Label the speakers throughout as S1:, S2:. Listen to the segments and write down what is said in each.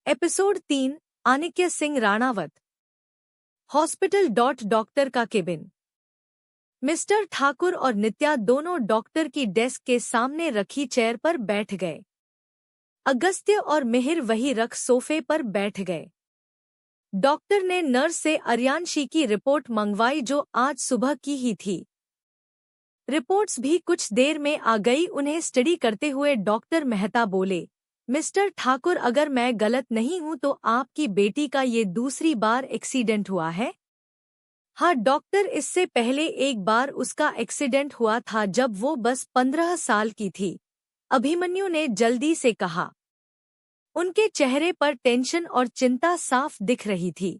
S1: Episode 3। Anikya Singh Ranawat. Hospital doctor का cabin. Mister Thakur और नित्या दोनों डॉक्टर की डेस्क के सामने रखी चेयर पर बैठ गए। अगस्त्य और मिहिर वही रख सोफे पर बैठ गए। डॉक्टर ने नर्स से अर्यांशी की रिपोर्ट मंगवाई जो आज सुबह की ही थी। रिपोर्ट्स भी कुछ देर में आ गई। उन्हें स्टडी करते हुए डॉक्टर मेहता बोले, मिस्टर ठाकुर, अगर मैं गलत नहीं हूं तो आपकी बेटी का ये दूसरी बार एक्सीडेंट हुआ है। हाँ डॉक्टर, इससे पहले एक बार उसका एक्सीडेंट हुआ था जब वो बस 15 साल की थी, अभिमन्यु ने जल्दी से कहा। उनके चेहरे पर टेंशन और चिंता साफ दिख रही थी।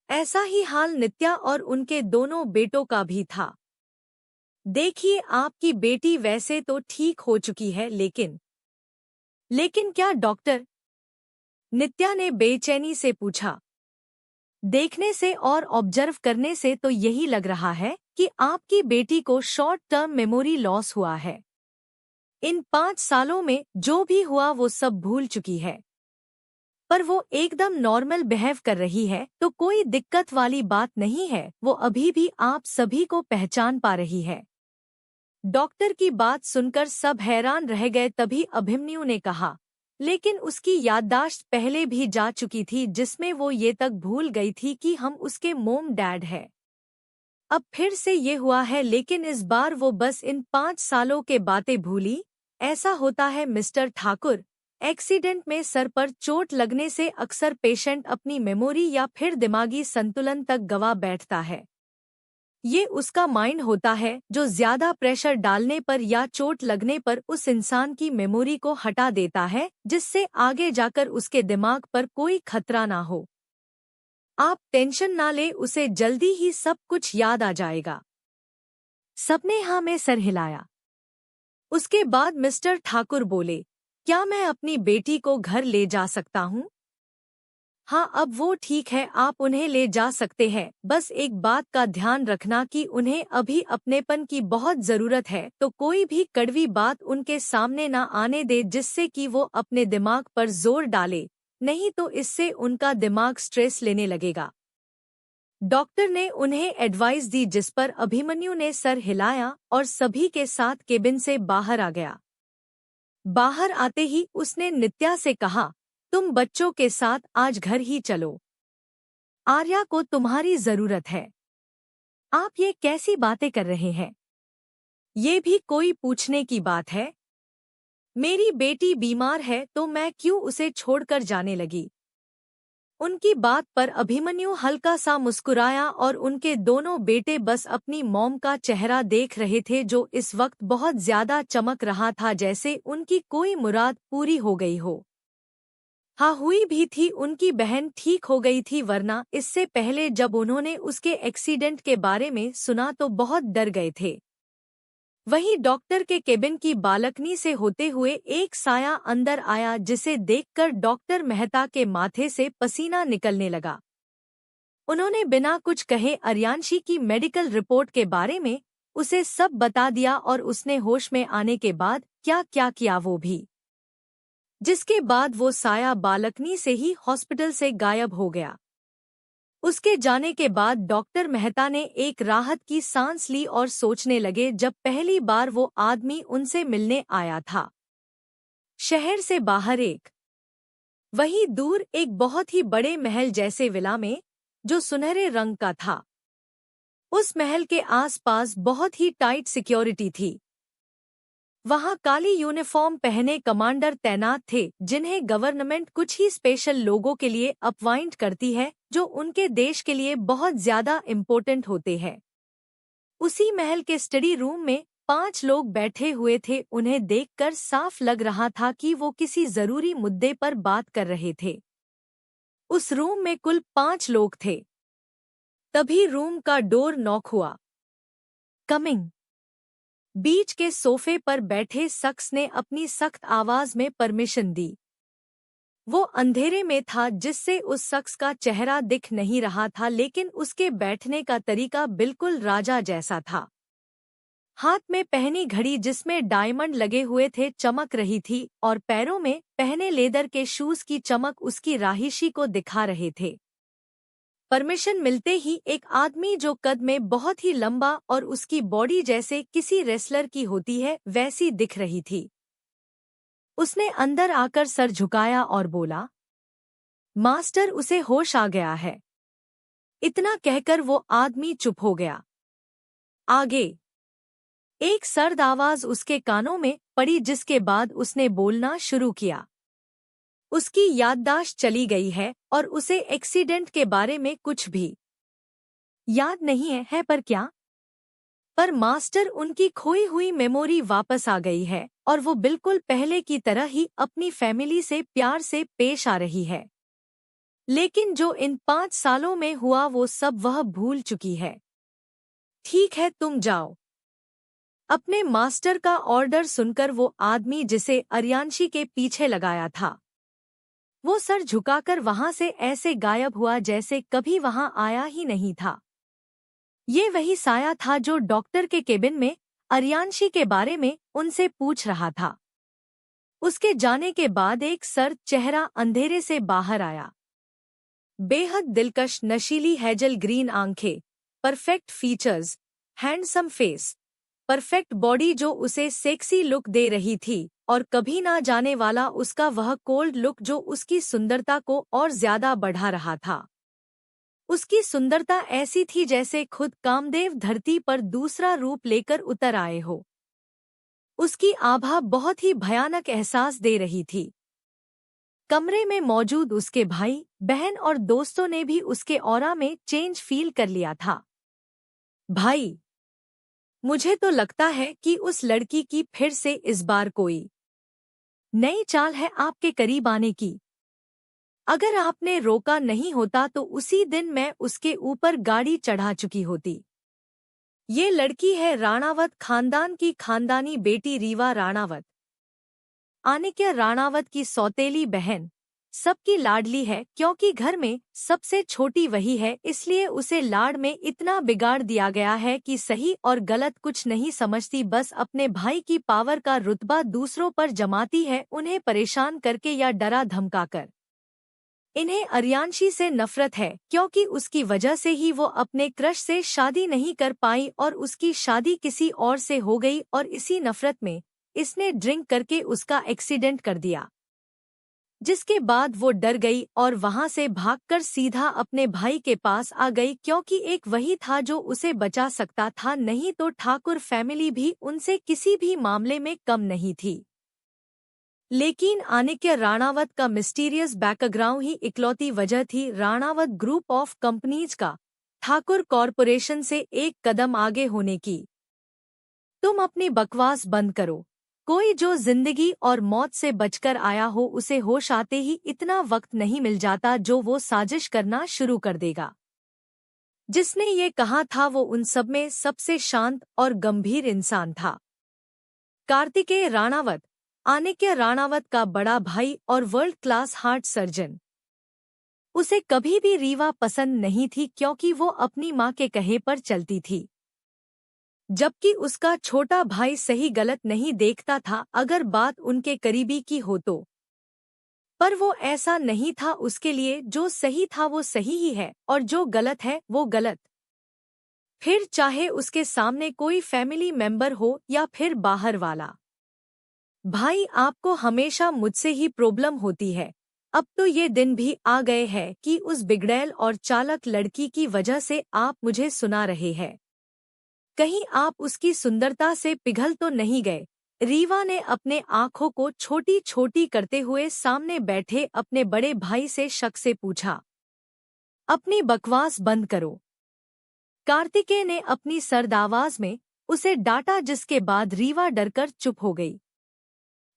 S1: ऐसा ही हाल नित्या और उनके दोनों बेटों का भी था। देखिए, आपकी बेटी वैसे तो ठीक हो चुकी है, लेकिन क्या डॉक्टर? नित्या ने बेचैनी से पूछा। देखने से और ऑब्जर्व करने से तो यही लग रहा है कि आपकी बेटी को शॉर्ट टर्म मेमोरी लॉस हुआ है। इन 5 सालों में जो भी हुआ वो सब भूल चुकी है, पर वो एकदम नॉर्मल बिहेव कर रही है, तो कोई दिक्कत वाली बात नहीं है। वो अभी भी आप सभी को पहचान पा रही है। डॉक्टर की बात सुनकर सब हैरान रह गए। तभी अभिमन्यु ने कहा, लेकिन उसकी याददाश्त पहले भी जा चुकी थी, जिसमें वो ये तक भूल गई थी कि हम उसके मोम डैड है। अब फिर से ये हुआ है, लेकिन इस बार वो बस इन 5 सालों के बातें भूली। ऐसा होता है मिस्टर ठाकुर, एक्सीडेंट में सर पर चोट लगने से अक्सर पेशेंट अपनी मेमोरी या फिर दिमागी संतुलन तक गवा बैठता है। ये उसका माइंड होता है जो ज्यादा प्रेशर डालने पर या चोट लगने पर उस इंसान की मेमोरी को हटा देता है, जिससे आगे जाकर उसके दिमाग पर कोई खतरा ना हो। आप टेंशन ना ले, उसे जल्दी ही सब कुछ याद आ जाएगा। सबने हाँ में सर हिलाया। उसके बाद मिस्टर ठाकुर बोले, क्या मैं अपनी बेटी को घर ले जा सकता हूँ? हाँ, अब वो ठीक है, आप उन्हें ले जा सकते हैं। बस एक बात का ध्यान रखना कि उन्हें अभी अपनेपन की बहुत जरूरत है, तो कोई भी कड़वी बात उनके सामने ना आने दे जिससे कि वो अपने दिमाग पर जोर डाले, नहीं तो इससे उनका दिमाग स्ट्रेस लेने लगेगा। डॉक्टर ने उन्हें एडवाइस दी, जिस पर अभिमन्यु ने सर हिलाया और सभी के साथ केबिन से बाहर आ गया। बाहर आते ही उसने नित्या से कहा, तुम बच्चों के साथ आज घर ही चलो। आर्या को तुम्हारी जरूरत है। आप ये कैसी बातें कर रहे हैं? ये भी कोई पूछने की बात है? मेरी बेटी बीमार है तो मैं क्यों उसे छोड़कर जाने लगी? उनकी बात पर अभिमन्यु हल्का सा मुस्कुराया और उनके दोनों बेटे बस अपनी मॉम का चेहरा देख रहे थे, जो इस वक्त बहुत ज्यादा चमक रहा था, जैसे उनकी कोई मुराद पूरी हो गई हो। हाँ, हुई भी थी, उनकी बहन ठीक हो गई थी, वरना इससे पहले जब उन्होंने उसके एक्सीडेंट के बारे में सुना तो बहुत डर गए थे। वहीं डॉक्टर के केबिन की बालकनी से होते हुए एक साया अंदर आया, जिसे देखकर डॉक्टर मेहता के माथे से पसीना निकलने लगा। उन्होंने बिना कुछ कहे अर्यांशी की मेडिकल रिपोर्ट के बारे में उसे सब बता दिया और उसने होश में आने के बाद क्या क्या किया वो भी, जिसके बाद वो साया बालकनी से ही हॉस्पिटल से गायब हो गया। उसके जाने के बाद डॉक्टर मेहता ने एक राहत की सांस ली और सोचने लगे, जब पहली बार वो आदमी उनसे मिलने आया था। शहर से बाहर वहीं दूर एक बहुत ही बड़े महल जैसे विला में, जो सुनहरे रंग का था। उस महल के आसपास बहुत ही टाइट सिक्योरिटी थी। वहां काली यूनिफॉर्म पहने कमांडर तैनात थे, जिन्हें गवर्नमेंट कुछ ही स्पेशल लोगों के लिए अपॉइंट करती है, जो उनके देश के लिए बहुत ज्यादा इम्पोर्टेंट होते हैं। उसी महल के स्टडी रूम में 5 लोग बैठे हुए थे। उन्हें देखकर साफ लग रहा था कि वो किसी जरूरी मुद्दे पर बात कर रहे थे। उस रूम में कुल 5 लोग थे। तभी रूम का डोर नॉक हुआ। कमिंग। बीच के सोफे पर बैठे शख्स ने अपनी सख्त आवाज में परमिशन दी। वो अंधेरे में था, जिससे उस शख्स का चेहरा दिख नहीं रहा था, लेकिन उसके बैठने का तरीका बिल्कुल राजा जैसा था। हाथ में पहनी घड़ी जिसमें डायमंड लगे हुए थे चमक रही थी और पैरों में पहने लेदर के शूज की चमक उसकी राहिशी को दिखा रहे थे। परमिशन मिलते ही एक आदमी जो कद में बहुत ही लंबा और उसकी बॉडी जैसे किसी रेसलर की होती है वैसी दिख रही थी, उसने अंदर आकर सर झुकाया और बोला, मास्टर, उसे होश आ गया है। इतना कहकर वो आदमी चुप हो गया। आगे एक सर्द आवाज उसके कानों में पड़ी जिसके बाद उसने बोलना शुरू किया। उसकी याददाश्त चली गई है और उसे एक्सीडेंट के बारे में कुछ भी याद नहीं है पर क्या? पर मास्टर, उनकी खोई हुई मेमोरी वापस आ गई है और वो बिल्कुल पहले की तरह ही अपनी फैमिली से प्यार से पेश आ रही है। लेकिन जो इन 5 सालों में हुआ वो सब वह भूल चुकी है। ठीक है, तुम जाओ। अपने मास्टर का ऑर्डर सुनकर वो आदमी जिसे अर्यांशी के पीछे लगाया था, वो सर झुकाकर वहां से ऐसे गायब हुआ जैसे कभी वहां आया ही नहीं था। ये वही साया था जो डॉक्टर के केबिन में अर्यांशी के बारे में उनसे पूछ रहा था। उसके जाने के बाद एक सर्द चेहरा अंधेरे से बाहर आया। बेहद दिलकश नशीली हेजल ग्रीन आंखें, perfect features, handsome face, perfect body जो उसे सेक्सी लुक दे रही थी और कभी ना जाने वाला उसका वह कोल्ड लुक जो उसकी सुंदरता को और ज्यादा बढ़ा रहा था। उसकी सुंदरता ऐसी थी जैसे खुद कामदेव धरती पर दूसरा रूप लेकर उतर आए हो। उसकी आभा बहुत ही भयानक एहसास दे रही थी। कमरे में मौजूद उसके भाई, बहन और दोस्तों ने भी उसके ऑरा में चेंज फील कर लिया था। भाई, मुझे तो लगता है कि उस लड़की की फिर से इस बार कोई नई चाल है आपके करीब आने की। अगर आपने रोका नहीं होता तो उसी दिन मैं उसके ऊपर गाड़ी चढ़ा चुकी होती। ये लड़की है राणावत खानदान की खानदानी बेटी रीवा राणावत, आनिक्य राणावत की सौतेली बहन, सबकी लाडली है क्योंकि घर में सबसे छोटी वही है, इसलिए उसे लाड में इतना बिगाड़ दिया गया है कि सही और गलत कुछ नहीं समझती, बस अपने भाई की पावर का रुतबा दूसरों पर जमाती है, उन्हें परेशान करके या डरा धमकाकर। इन्हें अर्यांशी से नफरत है क्योंकि उसकी वजह से ही वो अपने क्रश से शादी नहीं कर पाई और उसकी शादी किसी और से हो गई और इसी नफरत में इसने ड्रिंक करके उसका एक्सीडेंट कर दिया, जिसके बाद वो डर गई और वहां से भागकर सीधा अपने भाई के पास आ गई क्योंकि एक वही था जो उसे बचा सकता था, नहीं तो ठाकुर फैमिली भी उनसे किसी भी मामले में कम नहीं थी। लेकिन आनिक्य राणावत का मिस्टीरियस बैकग्राउंड ही इकलौती वजह थी राणावत ग्रुप ऑफ कंपनीज का ठाकुर कॉरपोरेशन से एक कदम आगे होने की। तुम अपनी बकवास बंद करो। कोई जो जिंदगी और मौत से बचकर आया हो उसे होश आते ही इतना वक्त नहीं मिल जाता जो वो साजिश करना शुरू कर देगा। जिसने ये कहा था वो उन सब में सबसे शांत और गंभीर इंसान था। कार्तिकेय राणावत, आनिक्य राणावत का बड़ा भाई और वर्ल्ड क्लास हार्ट सर्जन। उसे कभी भी रीवा पसंद नहीं थी क्योंकि वो अपनी माँ के कहे पर चलती थी, जबकि उसका छोटा भाई सही गलत नहीं देखता था अगर बात उनके करीबी की हो तो। पर वो ऐसा नहीं था, उसके लिए जो सही था वो सही ही है और जो गलत है वो गलत। फिर चाहे उसके सामने कोई फैमिली मेंबर हो या फिर बाहर वाला। भाई, आपको हमेशा मुझसे ही प्रॉब्लम होती है। अब तो ये दिन भी आ गए हैं कि उस बिगड़ैल और चालक लड़की की वजह से आप मुझे सुना रहे हैं। कहीं आप उसकी सुंदरता से पिघल तो नहीं गए? रीवा ने अपने आंखों को छोटी छोटी करते हुए सामने बैठे अपने बड़े भाई से शक से पूछा। अपनी बकवास बंद करो। कार्तिकेय ने अपनी सर्द आवाज में उसे डांटा, जिसके बाद रीवा डरकर चुप हो गई।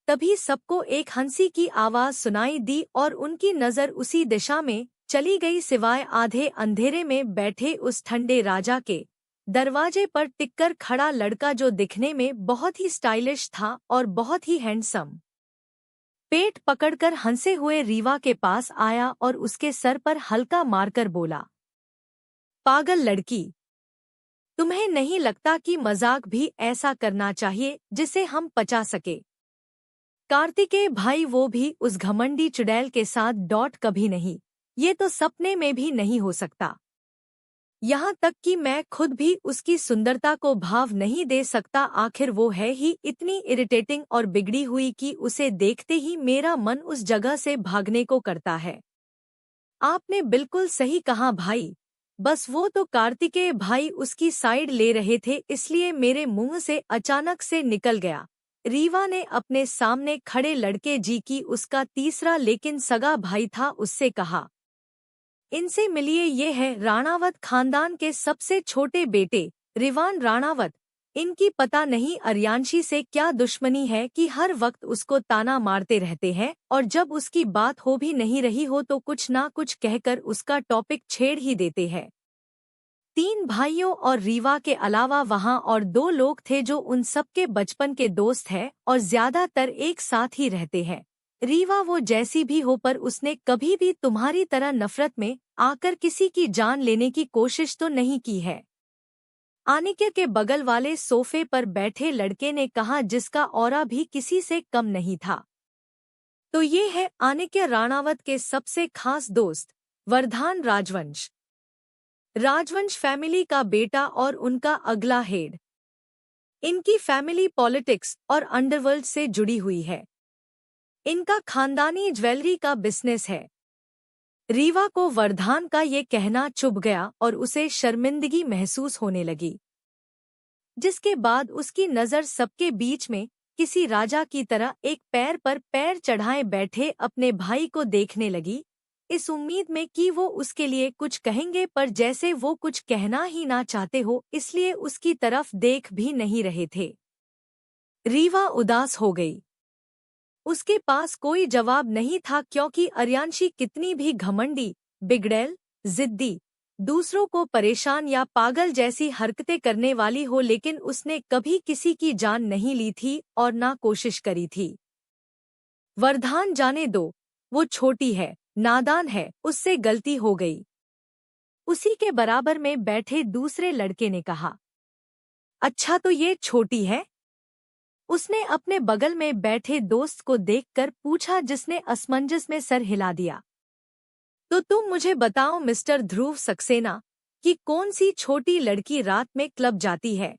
S1: तभी सबको एक हंसी की आवाज सुनाई दी और उनकी नजर उसी दिशा में चली गई सिवाय आधे अंधेरे में बैठे उस ठंडे राजा के दरवाजे पर टिककर खड़ा लड़का जो दिखने में बहुत ही स्टाइलिश था और बहुत ही हैंडसम। पेट पकड़कर हंसे हुए रीवा के पास आया और उसके सर पर हल्का मारकर बोला, पागल लड़की, तुम्हें नहीं लगता कि मजाक भी ऐसा करना चाहिए जिसे हम पचा सके? कार्तिकेय भाई, वो भी उस घमंडी चुड़ैल के साथ डॉट कभी नहीं। ये तो सपने में भी नहीं हो सकता। यहाँ तक कि मैं खुद भी उसकी सुंदरता को भाव नहीं दे सकता। आखिर वो है ही इतनी इरिटेटिंग और बिगड़ी हुई कि उसे देखते ही मेरा मन उस जगह से भागने को करता है। आपने बिल्कुल सही कहा भाई। बस वो तो कार्तिकेय भाई उसकी साइड ले रहे थे, इसलिए मेरे मुंह से अचानक से निकल गया। रीवा ने अपने सामने खड़े लड़के जी की उसका तीसरा लेकिन सगा भाई था उससे कहा, इनसे मिलिए, ये है राणावत खानदान के सबसे छोटे बेटे रिवान राणावत। इनकी पता नहीं अर्यांशी से क्या दुश्मनी है कि हर वक्त उसको ताना मारते रहते हैं और जब उसकी बात हो भी नहीं रही हो तो कुछ ना कुछ कहकर उसका टॉपिक छेड़ ही देते हैं। 3 भाइयों और रीवा के अलावा वहाँ और 2 लोग थे जो उन सबके बचपन के दोस्त हैं और ज्यादातर एक साथ ही रहते हैं। रीवा वो जैसी भी हो, पर उसने कभी भी तुम्हारी तरह नफरत में आकर किसी की जान लेने की कोशिश तो नहीं की है। आनिक्य के बगल वाले सोफे पर बैठे लड़के ने कहा, जिसका ऑरा भी किसी से कम नहीं था। तो ये है आनिक्य राणावत के सबसे खास दोस्त वरदान राजवंश। राजवंश फैमिली का बेटा और उनका अगला हेड। इनकी फैमिली पॉलिटिक्स और अंडरवर्ल्ड से जुड़ी हुई है। इनका खानदानी ज्वेलरी का बिजनेस है। रीवा को वरदान का ये कहना चुभ गया और उसे शर्मिंदगी महसूस होने लगी, जिसके बाद उसकी नज़र सबके बीच में किसी राजा की तरह एक पैर पर पैर चढ़ाए बैठे अपने भाई को देखने लगी, इस उम्मीद में कि वो उसके लिए कुछ कहेंगे, पर जैसे वो कुछ कहना ही ना चाहते हो इसलिए उसकी तरफ देख भी नहीं रहे थे। रीवा उदास हो गई। उसके पास कोई जवाब नहीं था, क्योंकि अर्यांशी कितनी भी घमंडी, बिगड़ैल, जिद्दी, दूसरों को परेशान या पागल जैसी हरकतें करने वाली हो, लेकिन उसने कभी किसी की जान नहीं ली थी और ना कोशिश करी थी। वरदान जाने दो, वो छोटी है, नादान है, उससे गलती हो गई। उसी के बराबर में बैठे दूसरे लड़के ने कहा। अच्छा, तो ये छोटी है? उसने अपने बगल में बैठे दोस्त को देखकर पूछा, जिसने असमंजस में सर हिला दिया। तो तुम मुझे बताओ मिस्टर ध्रुव सक्सेना कि कौन सी छोटी लड़की रात में क्लब जाती है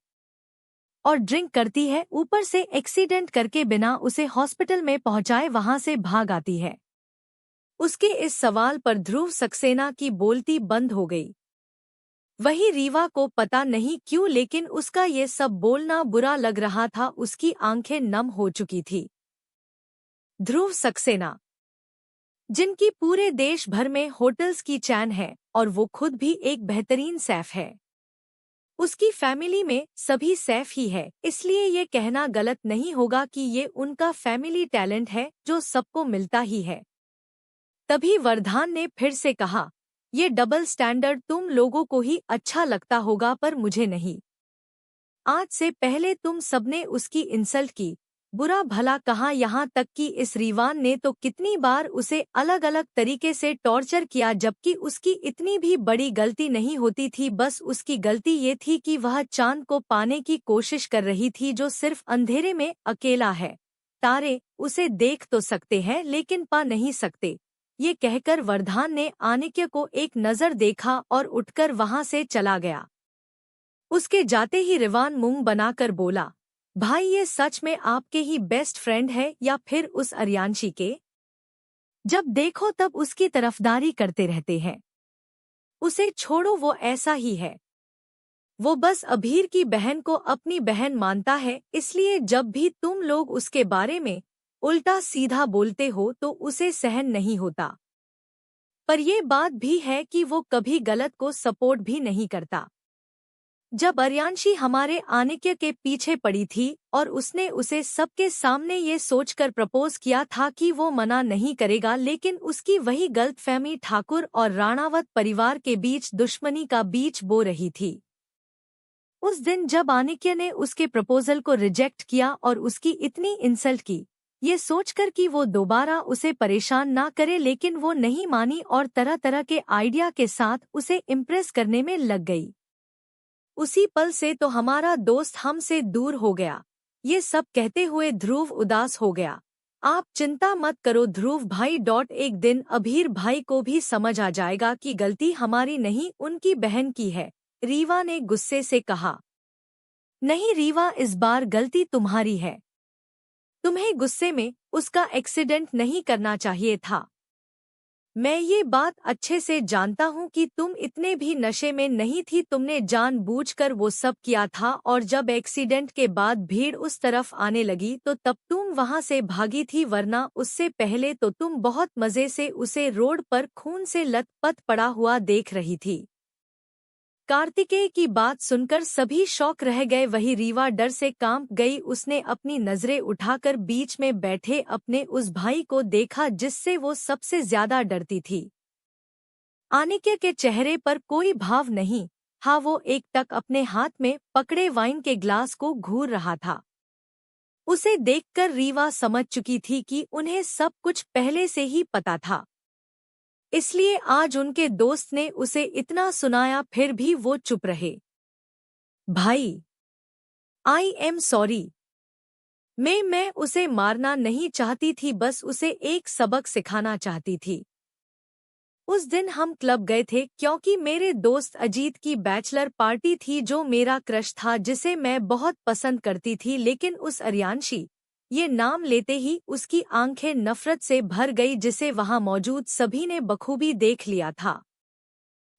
S1: और ड्रिंक करती है, ऊपर से एक्सीडेंट करके बिना उसे हॉस्पिटल में पहुंचाए वहां से भाग आती है? उसके इस सवाल पर ध्रुव सक्सेना की बोलती बंद हो गई। वही रीवा को पता नहीं क्यों, लेकिन उसका ये सब बोलना बुरा लग रहा था। उसकी आंखें नम हो चुकी थी। ध्रुव सक्सेना, जिनकी पूरे देश भर में होटल्स की चैन है और वो खुद भी एक बेहतरीन शेफ है। उसकी फैमिली में सभी शेफ ही है, इसलिए ये कहना गलत नहीं होगा कि ये उनका फैमिली टैलेंट है जो सबको मिलता ही है। तभी वरदान ने फिर से कहा, ये डबल स्टैंडर्ड तुम लोगों को ही अच्छा लगता होगा, पर मुझे नहीं। आज से पहले तुम सबने उसकी इंसल्ट की, बुरा भला कहा, यहाँ तक कि इस रीवान ने तो कितनी बार उसे अलग अलग तरीके से टॉर्चर किया, जबकि उसकी इतनी भी बड़ी गलती नहीं होती थी। बस उसकी गलती ये थी कि वह चांद को पाने की कोशिश कर रही थी, जो सिर्फ अंधेरे में अकेला है। तारे उसे देख तो सकते हैं लेकिन पा नहीं सकते। ये कहकर वरदान ने आनिक्य को एक नज़र देखा और उठकर वहां से चला गया। उसके जाते ही रिवान मुंह बनाकर बोला, भाई ये सच में आपके ही बेस्ट फ्रेंड है या फिर उस अर्यांशी के? जब देखो तब उसकी तरफदारी करते रहते हैं। उसे छोड़ो, वो ऐसा ही है। वो बस अभीर की बहन को अपनी बहन मानता है, इसलिए जब भी तुम लोग उसके बारे में उल्टा सीधा बोलते हो तो उसे सहन नहीं होता। पर यह बात भी है कि वो कभी गलत को सपोर्ट भी नहीं करता। जब अर्यांशी हमारे आनिक्य के पीछे पड़ी थी और उसने उसे सबके सामने ये सोचकर प्रपोज किया था कि वो मना नहीं करेगा, लेकिन उसकी वही गलतफहमी ठाकुर और राणावत परिवार के बीच दुश्मनी का बीज बो रही थी। उस दिन जब आनिक्य ने उसके प्रपोजल को रिजेक्ट किया और उसकी इतनी इंसल्ट की, ये सोचकर कि वो दोबारा उसे परेशान ना करे, लेकिन वो नहीं मानी और तरह तरह के आइडिया के साथ उसे इम्प्रेस करने में लग गई। उसी पल से तो हमारा दोस्त हमसे दूर हो गया। ये सब कहते हुए ध्रुव उदास हो गया। आप चिंता मत करो ध्रुव भाई। एक दिन अभीर भाई को भी समझ आ जाएगा कि गलती हमारी नहीं उनकी बहन की है, रीवा ने गुस्से से कहा। नहीं रीवा, इस बार गलती तुम्हारी है। तुम्हें गुस्से में उसका एक्सीडेंट नहीं करना चाहिए था। मैं ये बात अच्छे से जानता हूँ कि तुम इतने भी नशे में नहीं थी, तुमने जानबूझकर वो सब किया था और जब एक्सीडेंट के बाद भीड़ उस तरफ आने लगी तो तब तुम वहाँ से भागी थी, वरना उससे पहले तो तुम बहुत मज़े से उसे रोड पर खून से लथपथ पड़ा हुआ देख रही थी। कार्तिकेय की बात सुनकर सभी शौक रह गए। वही रीवा डर से कांप गई। उसने अपनी नजरें उठाकर बीच में बैठे अपने उस भाई को देखा जिससे वो सबसे ज्यादा डरती थी। आनिक्य के चेहरे पर कोई भाव नहीं। हाँ, वो एक टक अपने हाथ में पकड़े वाइन के ग्लास को घूर रहा था। उसे देखकर रीवा समझ चुकी थी कि उन्हें सब कुछ पहले से ही पता था, इसलिए आज उनके दोस्त ने उसे इतना सुनाया फिर भी वो चुप रहे। भाई, आई एम सॉरी। मैं उसे मारना नहीं चाहती थी, बस उसे एक सबक सिखाना चाहती थी। उस दिन हम क्लब गए थे क्योंकि मेरे दोस्त अजीत की बैचलर पार्टी थी जो मेरा क्रश था, जिसे मैं बहुत पसंद करती थी, लेकिन उस अर्यांशी, ये नाम लेते ही उसकी आंखें नफरत से भर गई जिसे वहां मौजूद सभी ने बखूबी देख लिया था।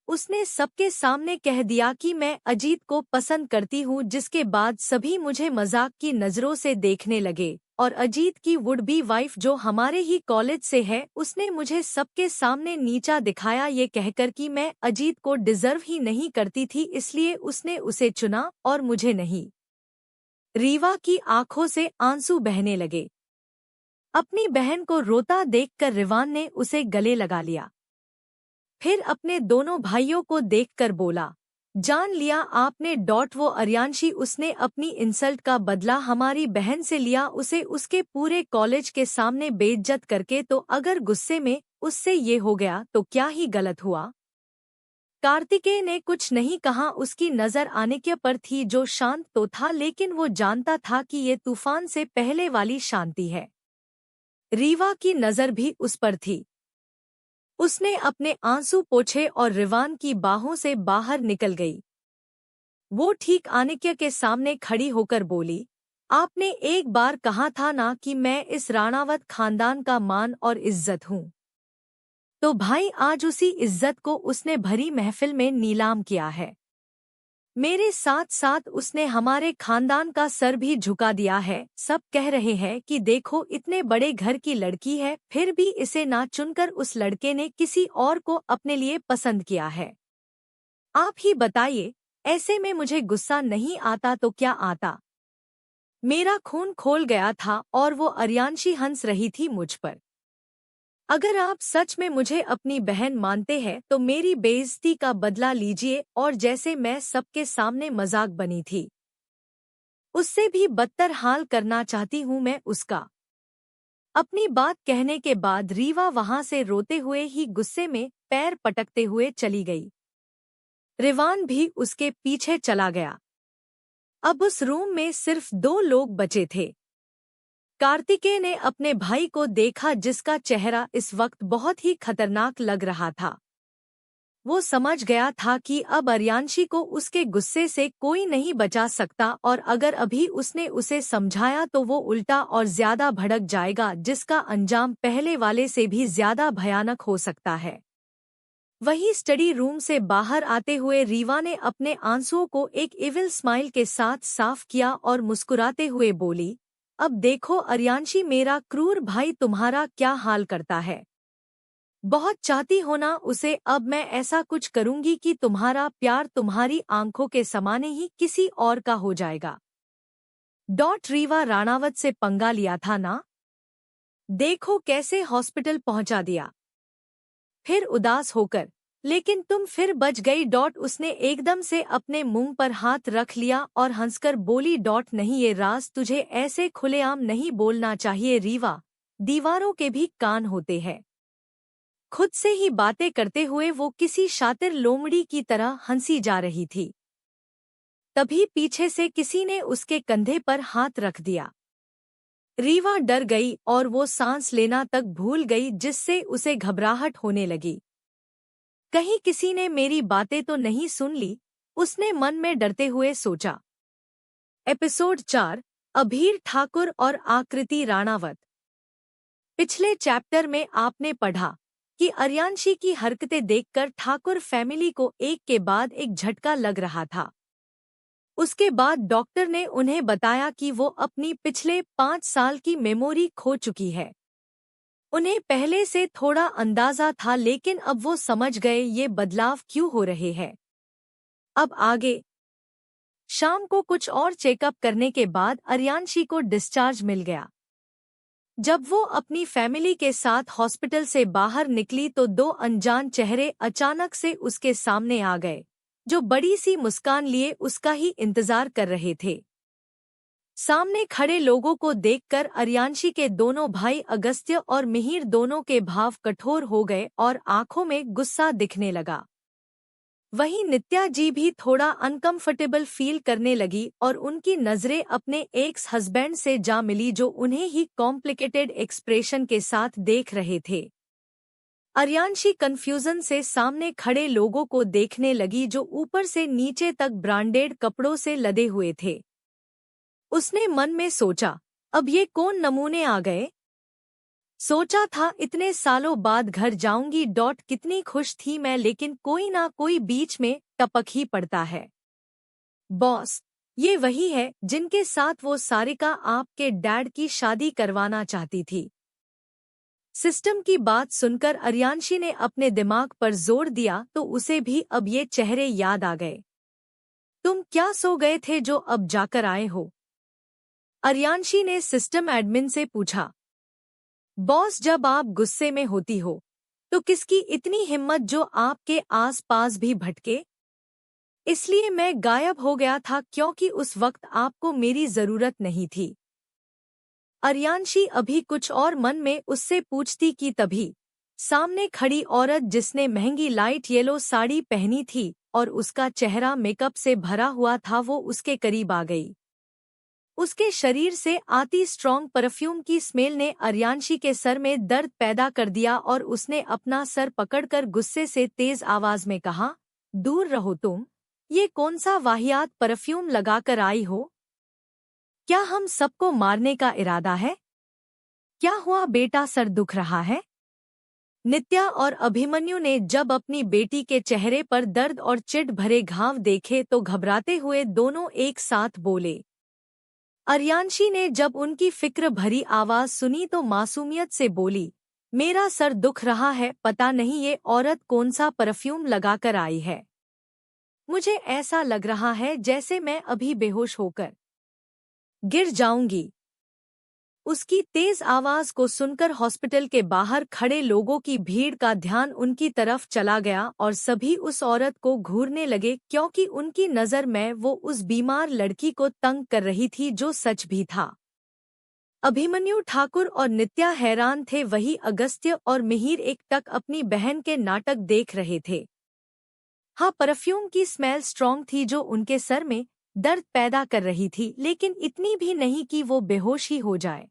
S1: उसने सबके सामने कह दिया कि मैं अजीत को पसंद करती हूँ, जिसके बाद सभी मुझे मजाक की नज़रों से देखने लगे और अजीत की वुड बी वाइफ जो हमारे ही कॉलेज से है, उसने मुझे सबके सामने नीचा दिखाया ये कहकर कि मैं अजीत को डिजर्व ही नहीं करती थी, इसलिए उसने उसे चुना और मुझे नहीं। रीवा की आंखों से आंसू बहने लगे। अपनी बहन को रोता देखकर रिवान ने उसे गले लगा लिया। फिर अपने दोनों भाइयों को देखकर बोला, जान लिया आपने। वो अर्यांशी, उसने अपनी इंसल्ट का बदला हमारी बहन से लिया, उसे उसके पूरे कॉलेज के सामने बेइज्जत करके। तो अगर गुस्से में उससे ये हो गया तो क्या ही गलत हुआ। कार्तिकेय ने कुछ नहीं कहा। उसकी नजर आनिक्य पर थी जो शांत तो था, लेकिन वो जानता था कि ये तूफान से पहले वाली शांति है। रीवा की नजर भी उस पर थी। उसने अपने आंसू पोंछे और रिवान की बाहों से बाहर निकल गई। वो ठीक आनिक्य के सामने खड़ी होकर बोली, आपने एक बार कहा था ना कि मैं इस राणावत खानदान का मान और इज्जत हूँ। तो भाई आज उसी इज्जत को उसने भरी महफिल में नीलाम किया है। मेरे साथ साथ उसने हमारे खानदान का सर भी झुका दिया है। सब कह रहे हैं कि देखो इतने बड़े घर की लड़की है, फिर भी इसे ना चुनकर उस लड़के ने किसी और को अपने लिए पसंद किया है। आप ही बताइए, ऐसे में मुझे गुस्सा नहीं आता तो क्या आता। मेरा खून खोल गया था और वो अर्यांशी हंस रही थी मुझ पर। अगर आप सच में मुझे अपनी बहन मानते हैं तो मेरी बेइज्जती का बदला लीजिए, और जैसे मैं सबके सामने मजाक बनी थी, उससे भी बदतर हाल करना चाहती हूँ मैं उसका। अपनी बात कहने के बाद रीवा वहां से रोते हुए ही गुस्से में पैर पटकते हुए चली गई। रिवान भी उसके पीछे चला गया। अब उस रूम में सिर्फ 2 लोग बचे थे। कार्तिकेय ने अपने भाई को देखा जिसका चेहरा इस वक्त बहुत ही खतरनाक लग रहा था। वो समझ गया था कि अब अर्यांशी को उसके गुस्से से कोई नहीं बचा सकता, और अगर अभी उसने उसे समझाया तो वो उल्टा और ज्यादा भड़क जाएगा, जिसका अंजाम पहले वाले से भी ज्यादा भयानक हो सकता है। वही स्टडी रूम से बाहर आते हुए रीवा ने अपने आंसुओं को एक इविल स्माइल के साथ साफ किया और मुस्कुराते हुए बोली, अब देखो अर्यांशी मेरा क्रूर भाई तुम्हारा क्या हाल करता है। बहुत चाहती हो ना उसे, अब मैं ऐसा कुछ करूंगी कि तुम्हारा प्यार तुम्हारी आंखों के समाने ही किसी और का हो जाएगा। रीवा राणावत से पंगा लिया था ना, देखो कैसे हॉस्पिटल पहुंचा दिया। फिर उदास होकर, लेकिन तुम फिर बच गई। उसने एकदम से अपने मुंह पर हाथ रख लिया और हंसकर बोली, नहीं ये राज तुझे ऐसे खुलेआम नहीं बोलना चाहिए रीवा, दीवारों के भी कान होते हैं। खुद से ही बातें करते हुए वो किसी शातिर लोमड़ी की तरह हंसी जा रही थी। तभी पीछे से किसी ने उसके कंधे पर हाथ रख दिया। रीवा डर गई और वो सांस लेना तक भूल गई, जिससे उसे घबराहट होने लगी। कहीं किसी ने मेरी बातें तो नहीं सुन ली, उसने मन में डरते हुए सोचा। एपिसोड 4, अभीर ठाकुर और आकृति राणावत। पिछले चैप्टर में आपने पढ़ा कि अर्यांशी की हरकतें देखकर ठाकुर फैमिली को एक के बाद एक झटका लग रहा था। उसके बाद डॉक्टर ने उन्हें बताया कि वो अपनी पिछले 5 साल की मेमोरी खो चुकी है। उन्हें पहले से थोड़ा अंदाजा था, लेकिन अब वो समझ गए ये बदलाव क्यों हो रहे हैं। अब आगे। शाम को कुछ और चेकअप करने के बाद अर्यांशी को डिस्चार्ज मिल गया। जब वो अपनी फैमिली के साथ हॉस्पिटल से बाहर निकली तो 2 अनजान चेहरे अचानक से उसके सामने आ गए, जो बड़ी सी मुस्कान लिए उसका ही इंतजार कर रहे थे। सामने खड़े लोगों को देखकर अर्यांशी के दोनों भाई अगस्त्य और मिहिर दोनों के भाव कठोर हो गए और आंखों में गुस्सा दिखने लगा। वहीं नित्या जी भी थोड़ा अनकंफर्टेबल फील करने लगी और उनकी नजरें अपने एक्स हस्बैंड से जा मिली, जो उन्हें ही कॉम्प्लिकेटेड एक्सप्रेशन के साथ देख रहे थे। अर्यांशी कंफ्यूजन से सामने खड़े लोगों को देखने लगी, जो ऊपर से नीचे तक ब्रांडेड कपड़ों से लदे हुए थे। उसने मन में सोचा, अब ये कौन नमूने आ गए। सोचा था इतने सालों बाद घर जाऊंगी। कितनी खुश थी मैं, लेकिन कोई ना कोई बीच में टपक ही पड़ता है। बॉस, ये वही है जिनके साथ वो सारिका आपके डैड की शादी करवाना चाहती थी। सिस्टम की बात सुनकर अर्यांशी ने अपने दिमाग पर जोर दिया तो उसे भी अब ये चेहरे याद आ गए। तुम क्या सो गए थे जो अब जाकर आए हो? अर्यांशी ने सिस्टम एडमिन से पूछा। बॉस, जब आप गुस्से में होती हो तो किसकी इतनी हिम्मत जो आपके आसपास भी भटके? इसलिए मैं गायब हो गया था क्योंकि उस वक्त आपको मेरी जरूरत नहीं थी। अर्यांशी अभी कुछ और मन में उससे पूछती कि तभी सामने खड़ी औरत, जिसने महंगी लाइट येलो साड़ी पहनी थी और उसका चेहरा मेकअप से भरा हुआ था, वो उसके करीब आ गई। उसके शरीर से आती स्ट्रॉन्ग परफ्यूम की स्मेल ने अर्यांशी के सर में दर्द पैदा कर दिया और उसने अपना सर पकड़कर गुस्से से तेज आवाज में कहा, दूर रहो तुम। ये कौन सा वाहियात परफ्यूम लगाकर आई हो? क्या हम सबको मारने का इरादा है? क्या हुआ बेटा, सर दुख रहा है? नित्या और अभिमन्यु ने जब अपनी बेटी के चेहरे पर दर्द और चिढ़ भरे घाव देखे तो घबराते हुए दोनों एक साथ बोले। अर्यांशी ने जब उनकी फिक्र भरी आवाज सुनी तो मासूमियत से बोली, मेरा सर दुख रहा है, पता नहीं ये औरत कौन सा परफ्यूम लगाकर आई है। मुझे ऐसा लग रहा है जैसे मैं अभी बेहोश होकर गिर जाऊंगी। उसकी तेज आवाज को सुनकर हॉस्पिटल के बाहर खड़े लोगों की भीड़ का ध्यान उनकी तरफ चला गया और सभी उस औरत को घूरने लगे, क्योंकि उनकी नजर में वो उस बीमार लड़की को तंग कर रही थी, जो सच भी था। अभिमन्यु ठाकुर और नित्या हैरान थे, वही अगस्त्य और मिहिर एकटक अपनी बहन के नाटक देख रहे थे। हाँ, परफ्यूम की स्मेल स्ट्रॉन्ग थी जो उनके सर में दर्द पैदा कर रही थी, लेकिन इतनी भी नहीं कि वो बेहोश ही हो जाए।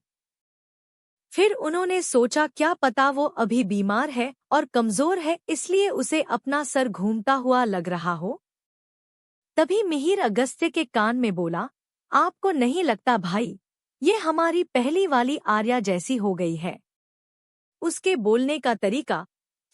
S1: फिर उन्होंने सोचा, क्या पता वो अभी बीमार है और कमजोर है, इसलिए उसे अपना सर घूमता हुआ लग रहा हो। तभी मिहिर अगस्त्य के कान में बोला, आपको नहीं लगता भाई, ये हमारी पहली वाली आर्या जैसी हो गई है। उसके बोलने का तरीका,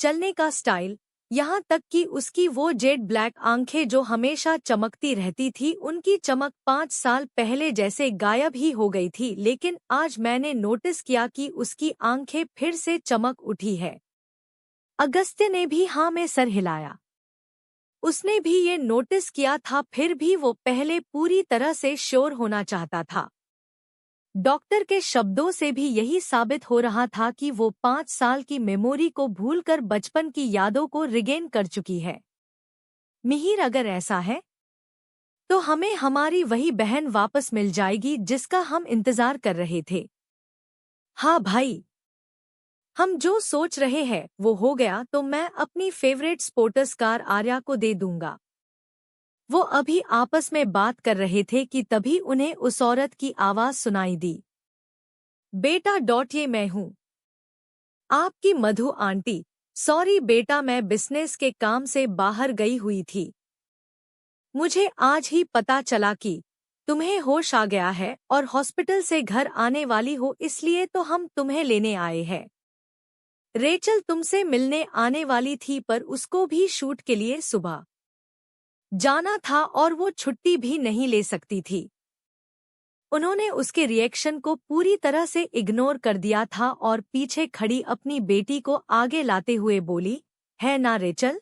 S1: चलने का स्टाइल, यहाँ तक कि उसकी वो जेड ब्लैक आंखें जो हमेशा चमकती रहती थी, उनकी चमक 5 साल पहले जैसे गायब ही हो गई थी। लेकिन आज मैंने नोटिस किया कि उसकी आंखें फिर से चमक उठी है। अगस्त्य ने भी हाँ में सर हिलाया। उसने भी ये नोटिस किया था, फिर भी वो पहले पूरी तरह से श्योर होना चाहता था। डॉक्टर के शब्दों से भी यही साबित हो रहा था कि वो 5 साल की मेमोरी को भूलकर बचपन की यादों को रिगेन कर चुकी है। मिहिर, अगर ऐसा है तो हमें हमारी वही बहन वापस मिल जाएगी जिसका हम इंतजार कर रहे थे। हाँ भाई, हम जो सोच रहे हैं वो हो गया तो मैं अपनी फेवरेट स्पोर्टर्स कार आर्या को दे दूंगा। वो अभी आपस में बात कर रहे थे कि तभी उन्हें उस औरत की आवाज सुनाई दी। बेटा ये मैं हूँ, आपकी मधु आंटी। सॉरी बेटा, मैं बिजनेस के काम से बाहर गई हुई थी। मुझे आज ही पता चला कि तुम्हें होश आ गया है और हॉस्पिटल से घर आने वाली हो, इसलिए तो हम तुम्हें लेने आए हैं। रेचल तुमसे मिलने आने वाली थी पर उसको भी शूट के लिए सुबह जाना था और वो छुट्टी भी नहीं ले सकती थी। उन्होंने उसके रिएक्शन को पूरी तरह से इग्नोर कर दिया था और पीछे खड़ी अपनी बेटी को आगे लाते हुए बोली, है ना रेचल?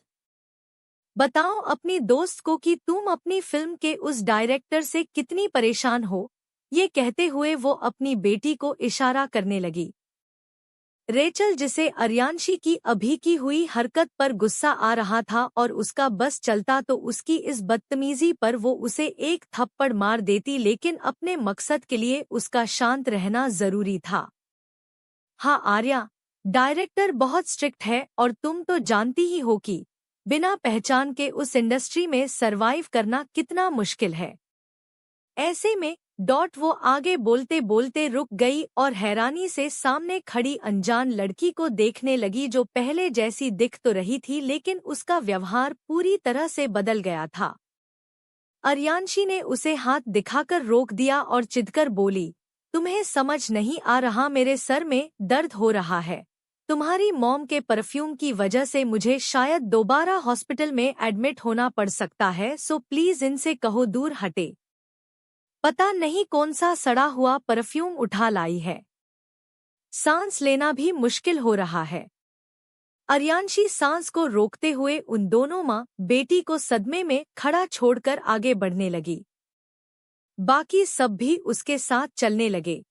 S1: बताओ अपनी दोस्त को कि तुम अपनी फिल्म के उस डायरेक्टर से कितनी परेशान हो। ये कहते हुए वो अपनी बेटी को इशारा करने लगी। रेचल, जिसे अर्यांशी की अभी की हुई हरकत पर गुस्सा आ रहा था और उसका बस चलता तो उसकी इस बदतमीजी पर वो उसे एक थप्पड़ मार देती, लेकिन अपने मकसद के लिए उसका शांत रहना जरूरी था। हाँ आर्या, डायरेक्टर बहुत स्ट्रिक्ट है और तुम तो जानती ही हो कि बिना पहचान के उस इंडस्ट्री में सरवाइव करना कितना मुश्किल है। ऐसे में वो आगे बोलते बोलते रुक गई और हैरानी से सामने खड़ी अनजान लड़की को देखने लगी, जो पहले जैसी दिख तो रही थी लेकिन उसका व्यवहार पूरी तरह से बदल गया था। अर्यांशी ने उसे हाथ दिखाकर रोक दिया और चिढ़कर बोली, तुम्हें समझ नहीं आ रहा, मेरे सर में दर्द हो रहा है। तुम्हारी मॉम के परफ्यूम की वजह से मुझे शायद दोबारा हॉस्पिटल में एडमिट होना पड़ सकता है, सो प्लीज इनसे कहो दूर हटे। पता नहीं कौन सा सड़ा हुआ परफ्यूम उठा लाई है, सांस लेना भी मुश्किल हो रहा है। अर्यांशी सांस को रोकते हुए उन दोनों माँ बेटी को सदमे में खड़ा छोड़कर आगे बढ़ने लगी। बाकी सब भी उसके साथ चलने लगे।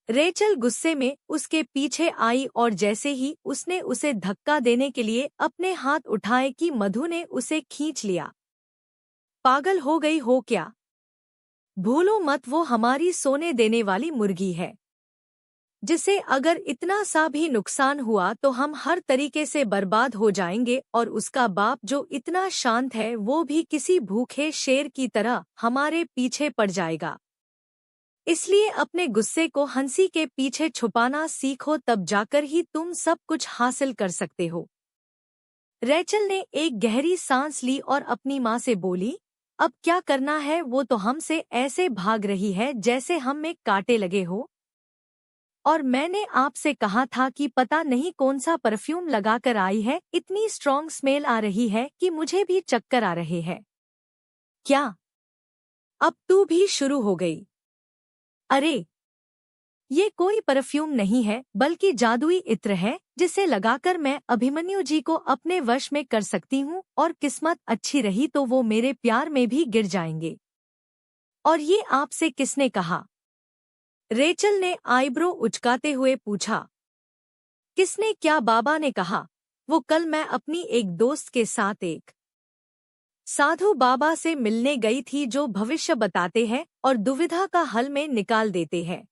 S1: रेचल गुस्से में उसके पीछे आई और जैसे ही उसने उसे धक्का देने के लिए अपने हाथ उठाए कि मधु ने उसे खींच लिया। पागल हो गई हो क्या? भूलो मत, वो हमारी सोने देने वाली मुर्गी है, जिसे अगर इतना सा भी नुकसान हुआ तो हम हर तरीके से बर्बाद हो जाएंगे, और उसका बाप जो इतना शांत है वो भी किसी भूखे शेर की तरह हमारे पीछे पड़ जाएगा। इसलिए अपने गुस्से को हंसी के पीछे छुपाना सीखो, तब जाकर ही तुम सब कुछ हासिल कर सकते हो। रेचल ने एक गहरी सांस ली और अपनी माँ से बोली, अब क्या करना है? वो तो हमसे ऐसे भाग रही है जैसे हम में कांटे लगे हो। और मैंने आपसे कहा था कि पता नहीं कौन सा परफ्यूम लगाकर आई है, इतनी स्ट्रॉन्ग स्मेल आ रही है कि मुझे भी चक्कर आ रहे हैं। क्या अब तू भी शुरू हो गई? अरे ये कोई परफ्यूम नहीं है बल्कि जादुई इत्र है, जिसे लगाकर मैं अभिमन्यु जी को अपने वश में कर सकती हूँ, और किस्मत अच्छी रही तो वो मेरे प्यार में भी गिर जाएंगे। और ये आपसे किसने कहा? रेचल ने आईब्रो उचकाते हुए पूछा। किसने क्या? बाबा ने कहा। वो कल मैं अपनी एक दोस्त के साथ एक साधु बाबा से मिलने गई थी, जो भविष्य बताते हैं और दुविधा का हल में निकाल देते हैं।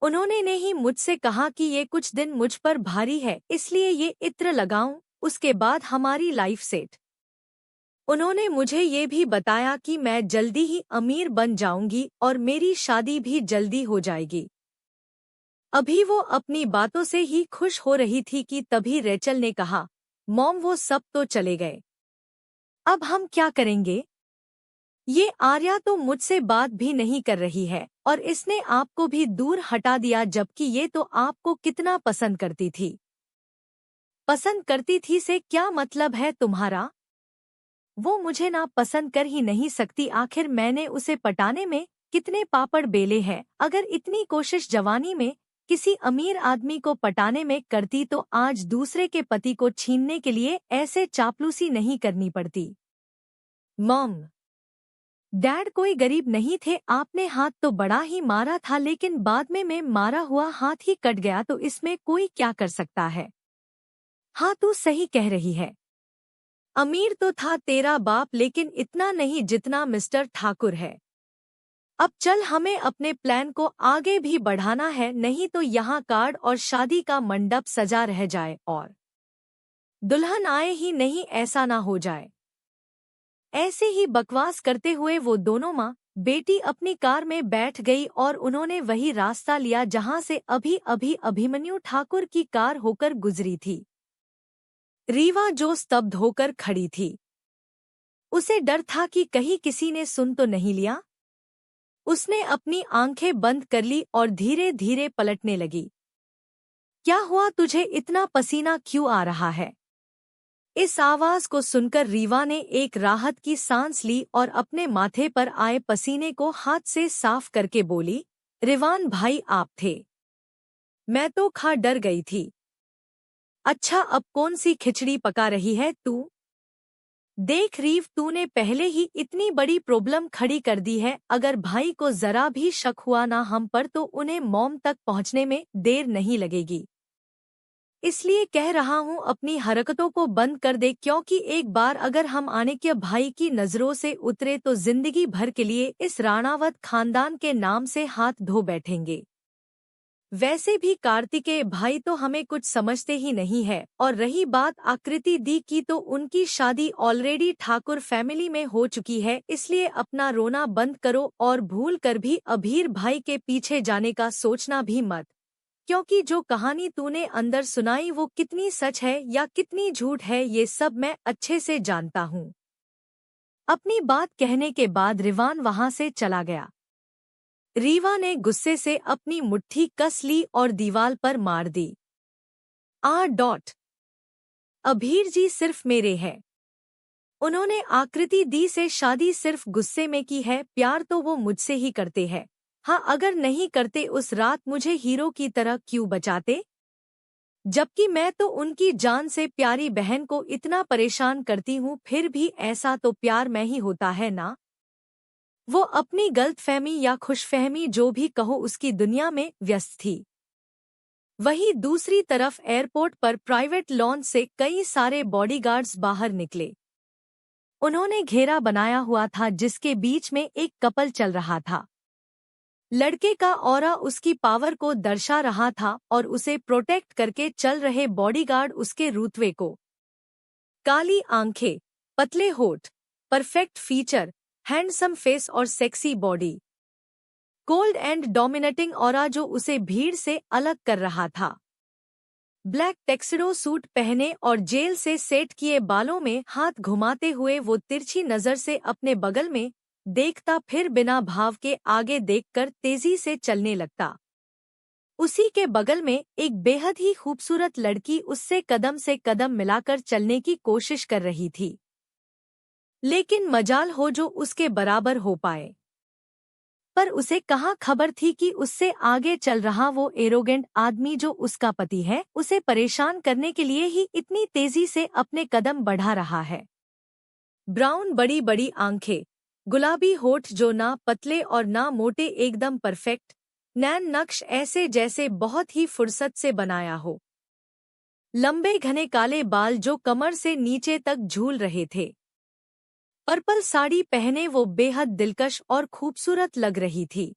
S1: उन्होंने ने ही मुझसे कहा कि ये कुछ दिन मुझ पर भारी है, इसलिए ये इत्र लगाऊं, उसके बाद हमारी लाइफ सेट। उन्होंने मुझे ये भी बताया कि मैं जल्दी ही अमीर बन जाऊंगी और मेरी शादी भी जल्दी हो जाएगी। अभी वो अपनी बातों से ही खुश हो रही थी कि तभी रेचल ने कहा, मॉम वो सब तो चले गए, अब हम क्या करेंगे? ये आर्या तो मुझसे बात भी नहीं कर रही है और इसने आपको भी दूर हटा दिया, जबकि ये तो आपको कितना पसंद करती थी। पसंद करती थी से क्या मतलब है तुम्हारा? वो मुझे ना पसंद कर ही नहीं सकती, आखिर मैंने उसे पटाने में कितने पापड़ बेले हैं। अगर इतनी कोशिश जवानी में किसी अमीर आदमी को पटाने में करती तो आज दूसरे के पति को छीनने के लिए ऐसे चापलूसी नहीं करनी पड़ती। मॉम, डैड कोई गरीब नहीं थे, आपने हाथ तो बड़ा ही मारा था, लेकिन बाद में मैं मारा हुआ हाथ ही कट गया, तो इसमें कोई क्या कर सकता है। हाँ तू सही कह रही है, अमीर तो था तेरा बाप, लेकिन इतना नहीं जितना मिस्टर ठाकुर है। अब चल, हमें अपने प्लान को आगे भी बढ़ाना है, नहीं तो यहाँ कार्ड और शादी का मंडप सजा रह जाए और दुल्हन आए ही नहीं, ऐसा ना हो जाए। ऐसे ही बकवास करते हुए वो दोनों माँ बेटी अपनी कार में बैठ गई और उन्होंने वही रास्ता लिया जहां से अभी अभी अभिमन्यु ठाकुर की कार होकर गुजरी थी। रीवा जो स्तब्ध होकर खड़ी थी, उसे डर था कि कहीं किसी ने सुन तो नहीं लिया। उसने अपनी आंखें बंद कर ली और धीरे धीरे पलटने लगी। क्या हुआ तुझे, इतना पसीना क्यों आ रहा है? इस आवाज को सुनकर रीवा ने एक राहत की सांस ली और अपने माथे पर आए पसीने को हाथ से साफ करके बोली, रिवान भाई आप थे? मैं तो खा डर गई थी। अच्छा अब कौन सी खिचड़ी पका रही है तू? देख रीव, तूने पहले ही इतनी बड़ी प्रॉब्लम खड़ी कर दी है। अगर भाई को जरा भी शक हुआ ना हम पर तो उन्हें मॉम तक पहुंचने में देर नहीं लगेगी। इसलिए कह रहा हूँ अपनी हरकतों को बंद कर दे, क्योंकि एक बार अगर हम आनिक्य भाई की नजरों से उतरे तो जिंदगी भर के लिए इस राणावत खानदान के नाम से हाथ धो बैठेंगे। वैसे भी कार्तिकेय भाई तो हमें कुछ समझते ही नहीं है, और रही बात आकृति दी की तो उनकी शादी ऑलरेडी ठाकुर फैमिली में हो चुकी है। इसलिए अपना रोना बंद करो और भूल कर भी अभीर भाई के पीछे जाने का सोचना भी मत, क्योंकि जो कहानी तूने अंदर सुनाई वो कितनी सच है या कितनी झूठ है ये सब मैं अच्छे से जानता हूँ। अपनी बात कहने के बाद रिवान वहां से चला गया। रीवा ने गुस्से से अपनी मुट्ठी कस ली और दीवार पर मार दी। अभीर जी सिर्फ मेरे हैं। उन्होंने आकृति दी से शादी सिर्फ गुस्से में की है, प्यार तो वो मुझसे ही करते हैं। हाँ, अगर नहीं करते उस रात मुझे हीरो की तरह क्यों बचाते? जबकि मैं तो उनकी जान से प्यारी बहन को इतना परेशान करती हूँ, फिर भी ऐसा तो प्यार में ही होता है ना। वो अपनी गलतफहमी या खुशफहमी जो भी कहो उसकी दुनिया में व्यस्त थी। वहीं दूसरी तरफ एयरपोर्ट पर प्राइवेट लॉन्च से कई सारे बॉडीगार्ड्स बाहर निकले। उन्होंने घेरा बनाया हुआ था जिसके बीच में एक कपल चल रहा था। लड़के का ऑरा उसकी पावर को दर्शा रहा था और उसे प्रोटेक्ट करके चल रहे बॉडीगार्ड उसके रुतबे को। काली आंखें, पतले होठ, परफेक्ट फीचर, हैंडसम फेस और sexy body, cold and dominating aura जो उसे भीड़ से अलग कर रहा था। ब्लैक टेक्सडो सूट पहने और जेल से सेट किए बालों में हाथ घुमाते हुए वो तिरछी नजर से अपने बगल में देखता, फिर बिना भाव के आगे देखकर तेजी से चलने लगता। उसी के बगल में एक बेहद ही खूबसूरत लड़की उससे कदम से कदम मिलाकर चलने की कोशिश कर रही थी, लेकिन मजाल हो जो उसके बराबर हो पाए। पर उसे कहाँ खबर थी कि उससे आगे चल रहा वो एरोगेंट आदमी जो उसका पति है उसे परेशान करने के लिए ही इतनी तेजी से अपने कदम बढ़ा रहा है। ब्राउन बड़ी बड़ी आंखें, गुलाबी होठ जो ना पतले और ना मोटे, एकदम परफेक्ट, नैन नक्श ऐसे जैसे बहुत ही फुर्सत से बनाया हो। लंबे घने काले बाल जो कमर से नीचे तक झूल रहे थे। पर्पल साड़ी पहने वो बेहद दिलकश और खूबसूरत लग रही थी।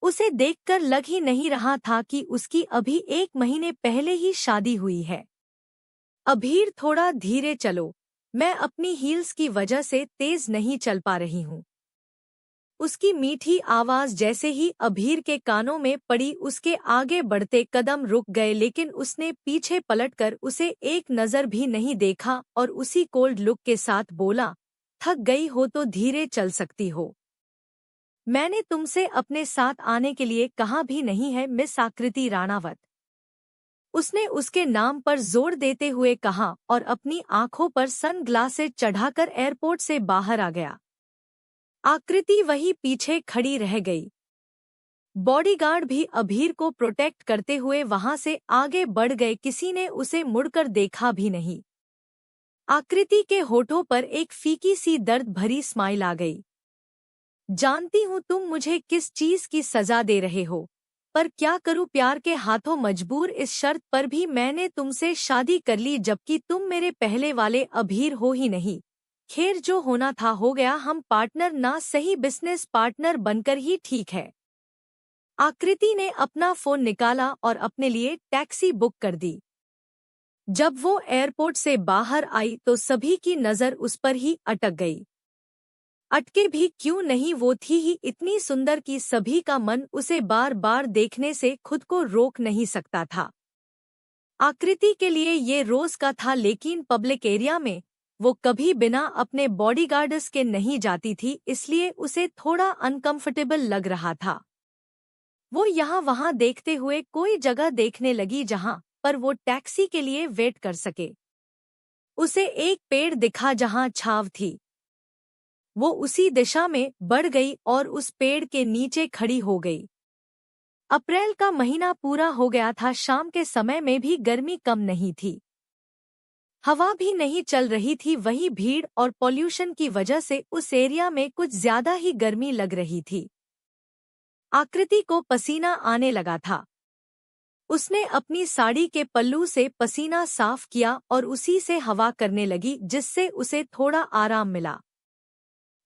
S1: उसे देखकर लग ही नहीं रहा था कि उसकी अभी 1 महीने पहले ही शादी हुई है। अभीर थोड़ा धीरे चलो, मैं अपनी हील्स की वजह से तेज नहीं चल पा रही हूँ। उसकी मीठी आवाज जैसे ही अभीर के कानों में पड़ी उसके आगे बढ़ते कदम रुक गए, लेकिन उसने पीछे पलटकर उसे एक नजर भी नहीं देखा और उसी कोल्ड लुक के साथ बोला, थक गई हो तो धीरे चल सकती हो। मैंने तुमसे अपने साथ आने के लिए कहा भी नहीं है मिस आकृति राणावत। उसने उसके नाम पर जोर देते हुए कहा और अपनी आंखों पर सन ग्लासेस चढ़ाकर एयरपोर्ट से बाहर आ गया। आकृति वही पीछे खड़ी रह गई। बॉडीगार्ड भी अभीर को प्रोटेक्ट करते हुए वहां से आगे बढ़ गए, किसी ने उसे मुड़कर देखा भी नहीं। आकृति के होठों पर एक फीकी सी दर्द भरी स्माइल आ गई। जानती हूँ तुम मुझे किस चीज की सजा दे रहे हो, पर क्या करूँ, प्यार के हाथों मजबूर। इस शर्त पर भी मैंने तुमसे शादी कर ली, जबकि तुम मेरे पहले वाले अभीर हो ही नहीं। खैर जो होना था हो गया, हम पार्टनर ना सही बिजनेस पार्टनर बनकर ही ठीक है। आकृति ने अपना फोन निकाला और अपने लिए टैक्सी बुक कर दी। जब वो एयरपोर्ट से बाहर आई तो सभी की नज़र उस पर ही अटक गई। अटके भी क्यों नहीं, वो थी ही इतनी सुंदर कि सभी का मन उसे बार बार देखने से खुद को रोक नहीं सकता था। आकृति के लिए ये रोज का था, लेकिन पब्लिक एरिया में वो कभी बिना अपने बॉडीगार्ड्स के नहीं जाती थी, इसलिए उसे थोड़ा अनकंफर्टेबल लग रहा था। वो यहाँ वहाँ देखते हुए कोई जगह देखने लगी जहाँ पर वो टैक्सी के लिए वेट कर सके। उसे एक पेड़ दिखा जहाँ छाव थी। वो उसी दिशा में बढ़ गई और उस पेड़ के नीचे खड़ी हो गई। अप्रैल का महीना पूरा हो गया था। शाम के समय में भी गर्मी कम नहीं थी। हवा भी नहीं चल रही थी। वही भीड़ और पॉल्यूशन की वजह से उस एरिया में कुछ ज्यादा ही गर्मी लग रही थी। आकृति को पसीना आने लगा था। उसने अपनी साड़ी के पल्लू से पसीना साफ किया और उसी से हवा करने लगी, जिससे उसे थोड़ा आराम मिला।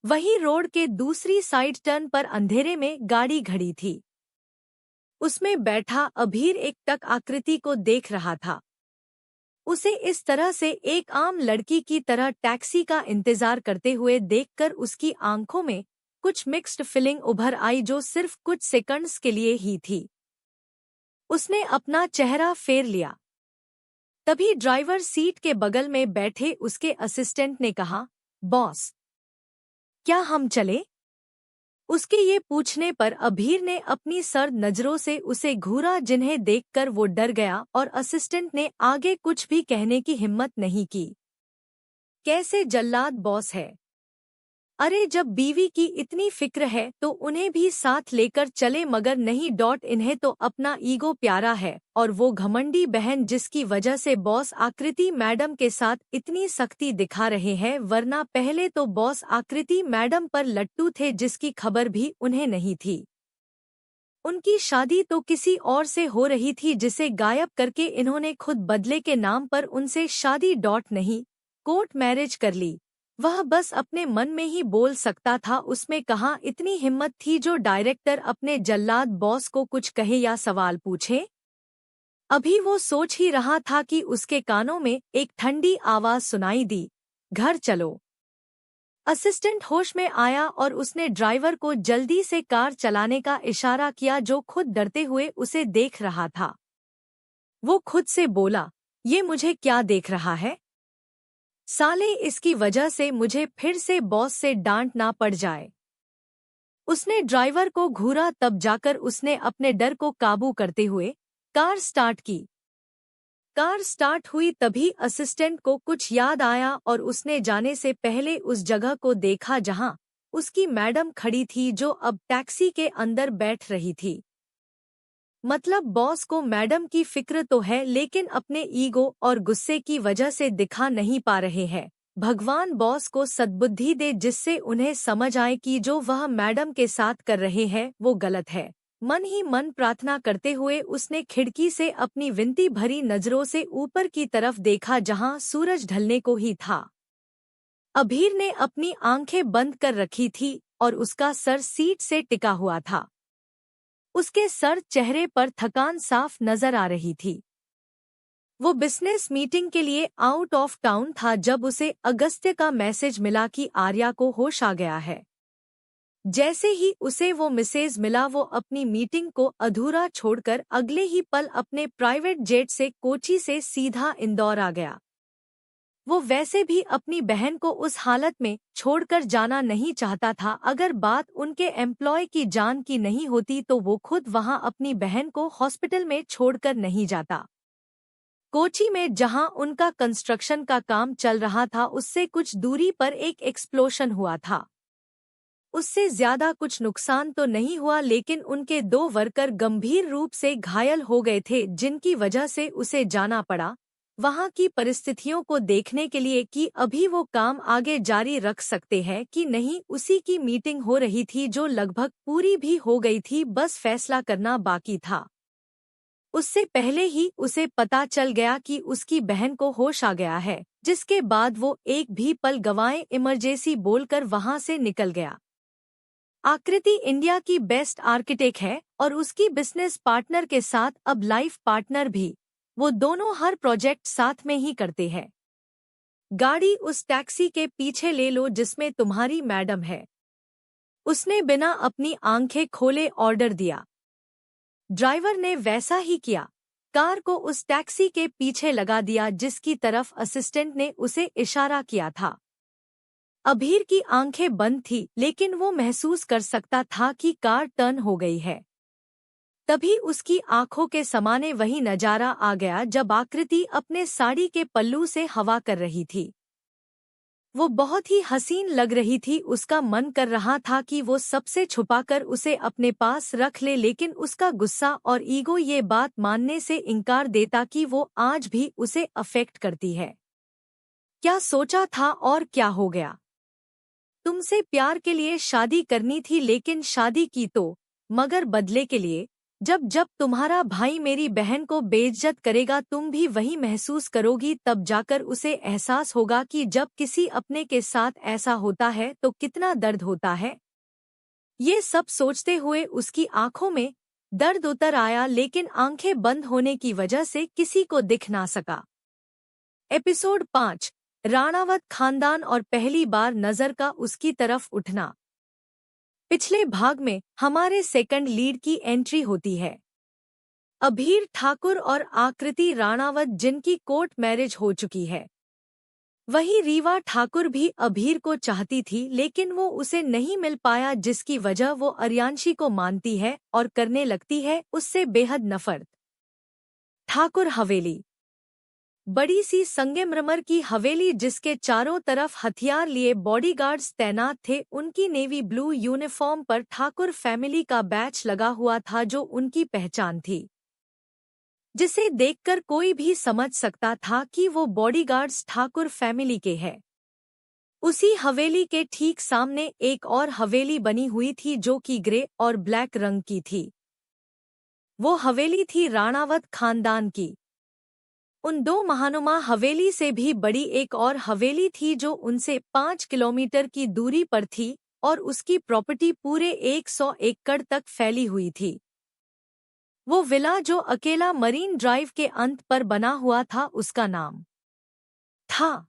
S1: वही रोड के दूसरी साइड टर्न पर अंधेरे में गाड़ी खड़ी थी। उसमें बैठा अभीर एक टक आकृति को देख रहा था। उसे इस तरह से एक आम लड़की की तरह टैक्सी का इंतजार करते हुए देखकर उसकी आंखों में कुछ मिक्स्ड फीलिंग उभर आई, जो सिर्फ कुछ सेकंड्स के लिए ही थी। उसने अपना चेहरा फेर लिया। तभी ड्राइवर सीट के बगल में बैठे उसके असिस्टेंट ने कहा, बॉस, क्या हम चले? उसके ये पूछने पर अभीर ने अपनी सर्द नजरों से उसे घूरा, जिन्हें देखकर वो डर गया और असिस्टेंट ने आगे कुछ भी कहने की हिम्मत नहीं की। कैसे जल्लाद बॉस है? अरे जब बीवी की इतनी फिक्र है तो उन्हें भी साथ लेकर चले, मगर नहीं। इन्हें तो अपना ईगो प्यारा है और वो घमंडी बहन जिसकी वजह से बॉस आकृति मैडम के साथ इतनी सख्ती दिखा रहे हैं, वरना पहले तो बॉस आकृति मैडम पर लट्टू थे जिसकी खबर भी उन्हें नहीं थी। उनकी शादी तो किसी और से हो रही थी, जिसे गायब करके इन्होंने खुद बदले के नाम पर उनसे शादी नहीं कोर्ट मैरिज कर ली। वह बस अपने मन में ही बोल सकता था, उसमें कहाँ इतनी हिम्मत थी जो डायरेक्टर अपने जल्लाद बॉस को कुछ कहे या सवाल पूछे। अभी वो सोच ही रहा था कि उसके कानों में एक ठंडी आवाज सुनाई दी, घर चलो। असिस्टेंट होश में आया और उसने ड्राइवर को जल्दी से कार चलाने का इशारा किया, जो खुद डरते हुए उसे देख रहा था। वो खुद से बोला, ये मुझे क्या देख रहा है? साले, इसकी वजह से मुझे फिर से बॉस से डांट ना पड़ जाए। उसने ड्राइवर को घूरा, तब जाकर उसने अपने डर को काबू करते हुए कार स्टार्ट की। कार स्टार्ट हुई तभी असिस्टेंट को कुछ याद आया और उसने जाने से पहले उस जगह को देखा जहां उसकी मैडम खड़ी थी, जो अब टैक्सी के अंदर बैठ रही थी। मतलब बॉस को मैडम की फिक्र तो है, लेकिन अपने ईगो और गुस्से की वजह से दिखा नहीं पा रहे हैं। भगवान बॉस को सद्बुद्धि दे, जिससे उन्हें समझ आए कि जो वह मैडम के साथ कर रहे हैं वो गलत है। मन ही मन प्रार्थना करते हुए उसने खिड़की से अपनी विनती भरी नजरों से ऊपर की तरफ देखा, जहां सूरज ढलने को ही था। अभीर ने अपनी आंखें बंद कर रखी थी और उसका सर सीट से टिका हुआ था। उसके सर चेहरे पर थकान साफ नजर आ रही थी। वो बिजनेस मीटिंग के लिए आउट ऑफ टाउन था जब उसे अगस्त्य का मैसेज मिला कि आर्या को होश आ गया है। जैसे ही उसे वो मैसेज मिला, वो अपनी मीटिंग को अधूरा छोड़कर अगले ही पल अपने प्राइवेट जेट से कोची से सीधा इंदौर आ गया। वो वैसे भी अपनी बहन को उस हालत में छोड़कर जाना नहीं चाहता था। अगर बात उनके एम्प्लॉय की जान की नहीं होती तो वो खुद वहां अपनी बहन को हॉस्पिटल में छोड़कर नहीं जाता। कोची में जहां उनका कंस्ट्रक्शन का काम चल रहा था, उससे कुछ दूरी पर एक एक्सप्लोशन हुआ था। उससे ज्यादा कुछ नुकसान तो नहीं हुआ, लेकिन उनके 2 वर्कर गंभीर रूप से घायल हो गए थे, जिनकी वजह से उसे जाना पड़ा वहां की परिस्थितियों को देखने के लिए कि अभी वो काम आगे जारी रख सकते हैं कि नहीं। उसी की मीटिंग हो रही थी जो लगभग पूरी भी हो गई थी, बस फैसला करना बाकी था। उससे पहले ही उसे पता चल गया कि उसकी बहन को होश आ गया है, जिसके बाद वो एक भी पल गंवाए इमरजेंसी बोलकर वहां से निकल गया। आकृति इंडिया की बेस्ट आर्किटेक्ट है और उसकी बिजनेस पार्टनर के साथ अब लाइफ पार्टनर भी। वो दोनों हर प्रोजेक्ट साथ में ही करते हैं। गाड़ी उस टैक्सी के पीछे ले लो जिसमें तुम्हारी मैडम है। उसने बिना अपनी आंखें खोले ऑर्डर दिया। ड्राइवर ने वैसा ही किया, कार को उस टैक्सी के पीछे लगा दिया जिसकी तरफ असिस्टेंट ने उसे इशारा किया था। अभीर की आंखें बंद थी लेकिन वो महसूस कर सकता था कि कार टर्न हो गई है। तभी उसकी आंखों के सामने वही नजारा आ गया जब आकृति अपने साड़ी के पल्लू से हवा कर रही थी। वो बहुत ही हसीन लग रही थी। उसका मन कर रहा था कि वो सबसे छुपाकर उसे अपने पास रख ले, लेकिन उसका गुस्सा और ईगो ये बात मानने से इनकार देता कि वो आज भी उसे अफेक्ट करती है। क्या सोचा था और क्या हो गया? तुमसे प्यार के लिए शादी करनी थी, लेकिन शादी की तो, मगर बदले के लिए। जब जब तुम्हारा भाई मेरी बहन को बेइज्जत करेगा तुम भी वही महसूस करोगी। तब जाकर उसे एहसास होगा कि जब किसी अपने के साथ ऐसा होता है तो कितना दर्द होता है। ये सब सोचते हुए उसकी आंखों में दर्द उतर आया, लेकिन आंखें बंद होने की वजह से किसी को दिख ना सका। एपिसोड 5, राणावत खानदान और पहली बार नजर का उसकी तरफ उठना। पिछले भाग में हमारे सेकंड लीड की एंट्री होती है। अभीर ठाकुर और आकृति राणावत, जिनकी कोर्ट मैरिज हो चुकी है। वही रीवा ठाकुर भी अभीर को चाहती थी, लेकिन वो उसे नहीं मिल पाया, जिसकी वजह वो अर्यांशी को मानती है और करने लगती है उससे बेहद नफरत। ठाकुर हवेली, बड़ी सी संगमरमर की हवेली जिसके चारों तरफ हथियार लिए बॉडीगार्ड्स तैनात थे। उनकी नेवी ब्लू यूनिफॉर्म पर ठाकुर फैमिली का बैच लगा हुआ था, जो उनकी पहचान थी, जिसे देखकर कोई भी समझ सकता था कि वो बॉडीगार्ड्स ठाकुर फैमिली के हैं। उसी हवेली के ठीक सामने एक और हवेली बनी हुई थी जो कि ग्रे और ब्लैक रंग की थी। वो हवेली थी राणावत खानदान की। उन दो महानुमा हवेली से भी बड़ी एक और हवेली थी जो उनसे 5 किलोमीटर की दूरी पर थी और उसकी प्रॉपर्टी पूरे 100 एकड़ तक फैली हुई थी। वो विला जो अकेला मरीन ड्राइव के अंत पर बना हुआ था, उसका नाम था।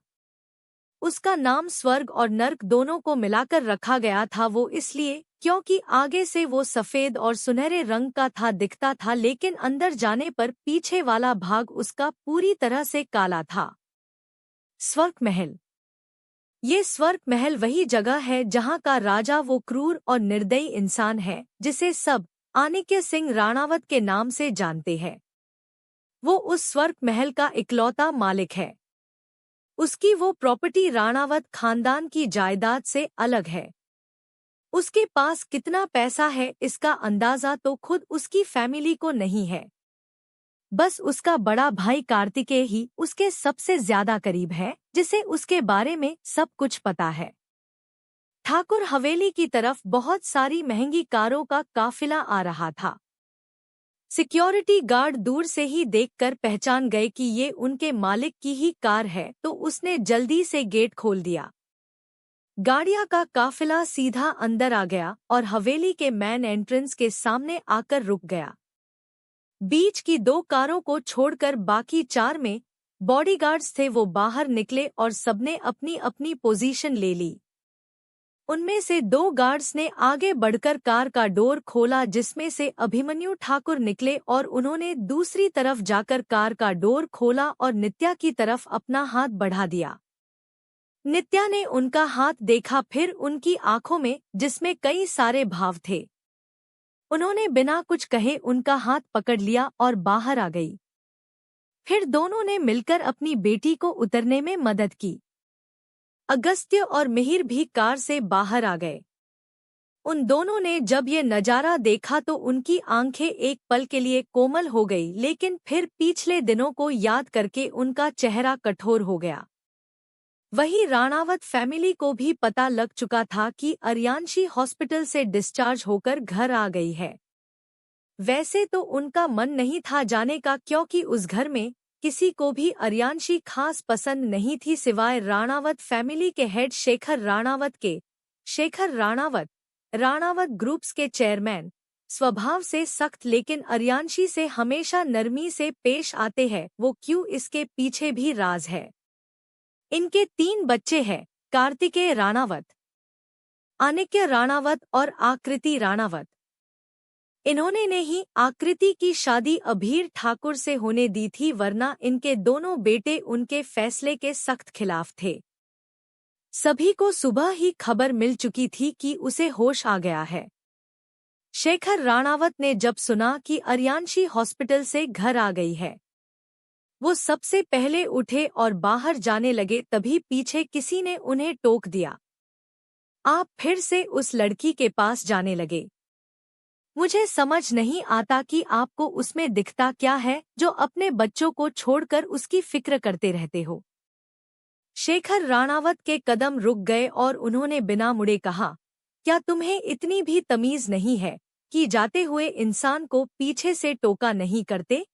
S1: उसका नाम स्वर्ग और नर्क दोनों को मिलाकर रखा गया था। वो इसलिए क्योंकि आगे से वो सफेद और सुनहरे रंग का था दिखता था, लेकिन अंदर जाने पर पीछे वाला भाग उसका पूरी तरह से काला था। स्वर्ग महल। ये स्वर्ग महल वही जगह है जहां का राजा वो क्रूर और निर्दयी इंसान है जिसे सब आनिक्य सिंह राणावत के नाम से जानते हैं। वो उस स्वर्ग महल का इकलौता मालिक है। उसकी वो प्रॉपर्टी राणावत खानदान की जायदाद से अलग है। उसके पास कितना पैसा है इसका अंदाजा तो खुद उसकी फैमिली को नहीं है। बस उसका बड़ा भाई कार्तिकेय ही उसके सबसे ज्यादा करीब है, जिसे उसके बारे में सब कुछ पता है। ठाकुर हवेली की तरफ बहुत सारी महंगी कारों का काफिला आ रहा था। सिक्योरिटी गार्ड दूर से ही देखकर पहचान गए कि ये उनके मालिक की ही कार है, तो उसने जल्दी से गेट खोल दिया। गाड़ियां का काफिला सीधा अंदर आ गया और हवेली के मेन एंट्रेंस के सामने आकर रुक गया। बीच की 2 कारों को छोड़कर बाकी 4 में बॉडीगार्ड्स थे। वो बाहर निकले और सबने अपनी अपनी पोजीशन ले ली। उनमें से 2 गार्ड्स ने आगे बढ़कर कार का डोर खोला, जिसमें से अभिमन्यु ठाकुर निकले और उन्होंने दूसरी तरफ जाकर कार का डोर खोला और नित्या की तरफ अपना हाथ बढ़ा दिया। नित्या ने उनका हाथ देखा, फिर उनकी आंखों में, जिसमें कई सारे भाव थे, उन्होंने बिना कुछ कहे उनका हाथ पकड़ लिया और बाहर आ गई। फिर दोनों ने मिलकर अपनी बेटी को उतरने में मदद की। अगस्त्य और मिहिर भी कार से बाहर आ गए। उन दोनों ने जब ये नजारा देखा तो उनकी आंखें एक पल के लिए कोमल हो गई, लेकिन फिर पिछले दिनों को याद करके उनका चेहरा कठोर हो गया। वही राणावत फैमिली को भी पता लग चुका था कि अर्यांशी हॉस्पिटल से डिस्चार्ज होकर घर आ गई है। वैसे तो उनका मन नहीं था जाने का, क्योंकि उस घर में किसी को भी अर्यांशी खास पसंद नहीं थी सिवाय राणावत फैमिली के हेड शेखर राणावत के। शेखर राणावत, राणावत ग्रुप्स के चेयरमैन, स्वभाव से सख्त लेकिन अर्यांशी से हमेशा नरमी से पेश आते हैं, वो क्यों, इसके पीछे भी राज है। इनके 3 बच्चे हैं, कार्तिकेय राणावत, अनिक्य राणावत और आकृति राणावत। इन्होंने ने ही आकृति की शादी अभीर ठाकुर से होने दी थी, वरना इनके दोनों बेटे उनके फैसले के सख्त खिलाफ थे। सभी को सुबह ही खबर मिल चुकी थी कि उसे होश आ गया है। शेखर राणावत ने जब सुना कि अर्यांशी हॉस्पिटल से घर आ गई है, वो सबसे पहले उठे और बाहर जाने लगे, तभी पीछे किसी ने उन्हें टोक दिया। आप फिर से उस लड़की के पास जाने लगे। मुझे समझ नहीं आता कि आपको उसमें दिखता क्या है जो अपने बच्चों को छोड़कर उसकी फिक्र करते रहते हो। शेखर राणावत के कदम रुक गए और उन्होंने बिना मुड़े कहा, क्या तुम्हें इतनी भी तमीज नहीं है कि जाते हुए इंसान को पीछे से टोका नहीं करते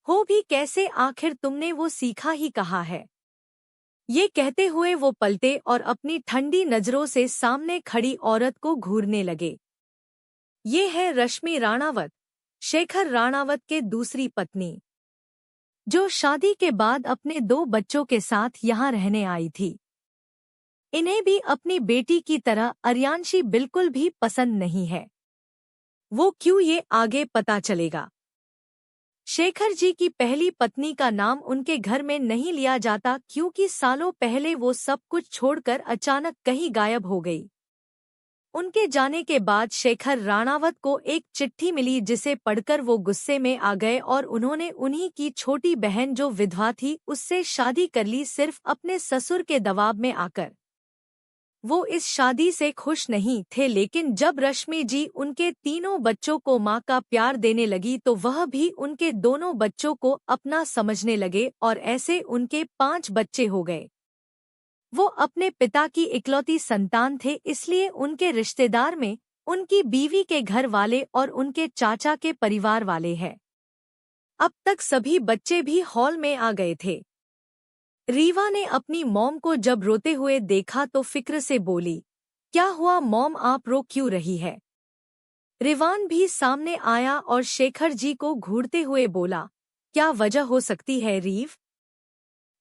S1: हो भी कैसे, आखिर तुमने वो सीखा ही कहा है। ये कहते हुए वो पलटे और अपनी ठंडी नजरों से सामने खड़ी औरत को घूरने लगे। ये है रश्मि राणावत, शेखर राणावत के दूसरी पत्नी, जो शादी के बाद अपने 2 बच्चों के साथ यहाँ रहने आई थी। इन्हें भी अपनी बेटी की तरह अर्यांशी बिल्कुल भी पसंद नहीं है। वो क्यों, ये आगे पता चलेगा। शेखर जी की पहली पत्नी का नाम उनके घर में नहीं लिया जाता, क्योंकि सालों पहले वो सब कुछ छोड़कर अचानक कहीं गायब हो गई। उनके जाने के बाद शेखर राणावत को एक चिट्ठी मिली, जिसे पढ़कर वो गुस्से में आ गए और उन्होंने उन्हीं की छोटी बहन जो विधवा थी उससे शादी कर ली, सिर्फ अपने ससुर के दबाव में आकर। वो इस शादी से खुश नहीं थे, लेकिन जब रश्मि जी उनके 3 बच्चों को मां का प्यार देने लगी तो वह भी उनके दोनों बच्चों को अपना समझने लगे और ऐसे उनके 5 बच्चे हो गए। वो अपने पिता की इकलौती संतान थे, इसलिए उनके रिश्तेदार में उनकी बीवी के घर वाले और उनके चाचा के परिवार वाले हैं। अब तक सभी बच्चे भी हॉल में आ गए थे। रीवा ने अपनी मॉम को जब रोते हुए देखा तो फिक्र से बोली, क्या हुआ मॉम, आप रो क्यों रही है। रिवान भी सामने आया और शेखर जी को घूरते हुए बोला, क्या वजह हो सकती है रीव।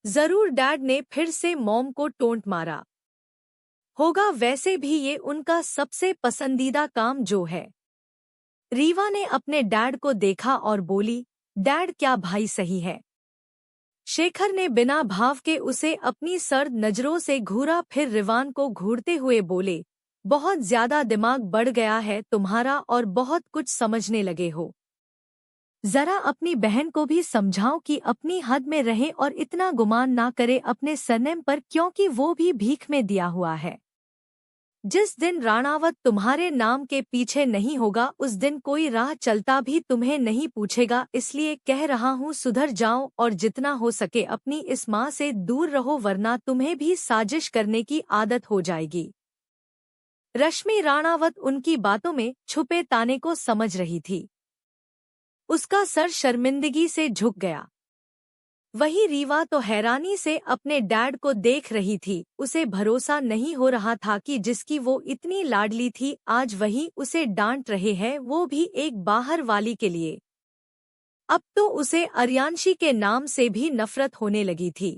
S1: जरूर डैड ने फिर से मॉम को टोंट मारा होगा, वैसे भी ये उनका सबसे पसंदीदा काम जो है। रीवा ने अपने डैड को देखा और बोली, डैड क्या भाई सही है। शेखर ने बिना भाव के उसे अपनी सर्द नजरों से घूरा, फिर रिवान को घूरते हुए बोले, बहुत ज्यादा दिमाग बढ़ गया है तुम्हारा और बहुत कुछ समझने लगे हो। जरा अपनी बहन को भी समझाओ कि अपनी हद में रहे और इतना गुमान ना करे अपने सरनेम पर, क्योंकि वो भी भीख में दिया हुआ है। जिस दिन राणावत तुम्हारे नाम के पीछे नहीं होगा उस दिन कोई राह चलता भी तुम्हें नहीं पूछेगा, इसलिए कह रहा हूँ सुधर जाओ और जितना हो सके अपनी इस माँ से दूर रहो, वरना तुम्हें भी साजिश करने की आदत हो जाएगी। रश्मि राणावत उनकी बातों में छुपे ताने को समझ रही थी। उसका सर शर्मिंदगी से झुक गया। वही रीवा तो हैरानी से अपने डैड को देख रही थी। उसे भरोसा नहीं हो रहा था कि जिसकी वो इतनी लाडली थी आज वही उसे डांट रहे हैं, वो भी एक बाहर वाली के लिए। अब तो उसे अर्यांशी के नाम से भी नफरत होने लगी थी।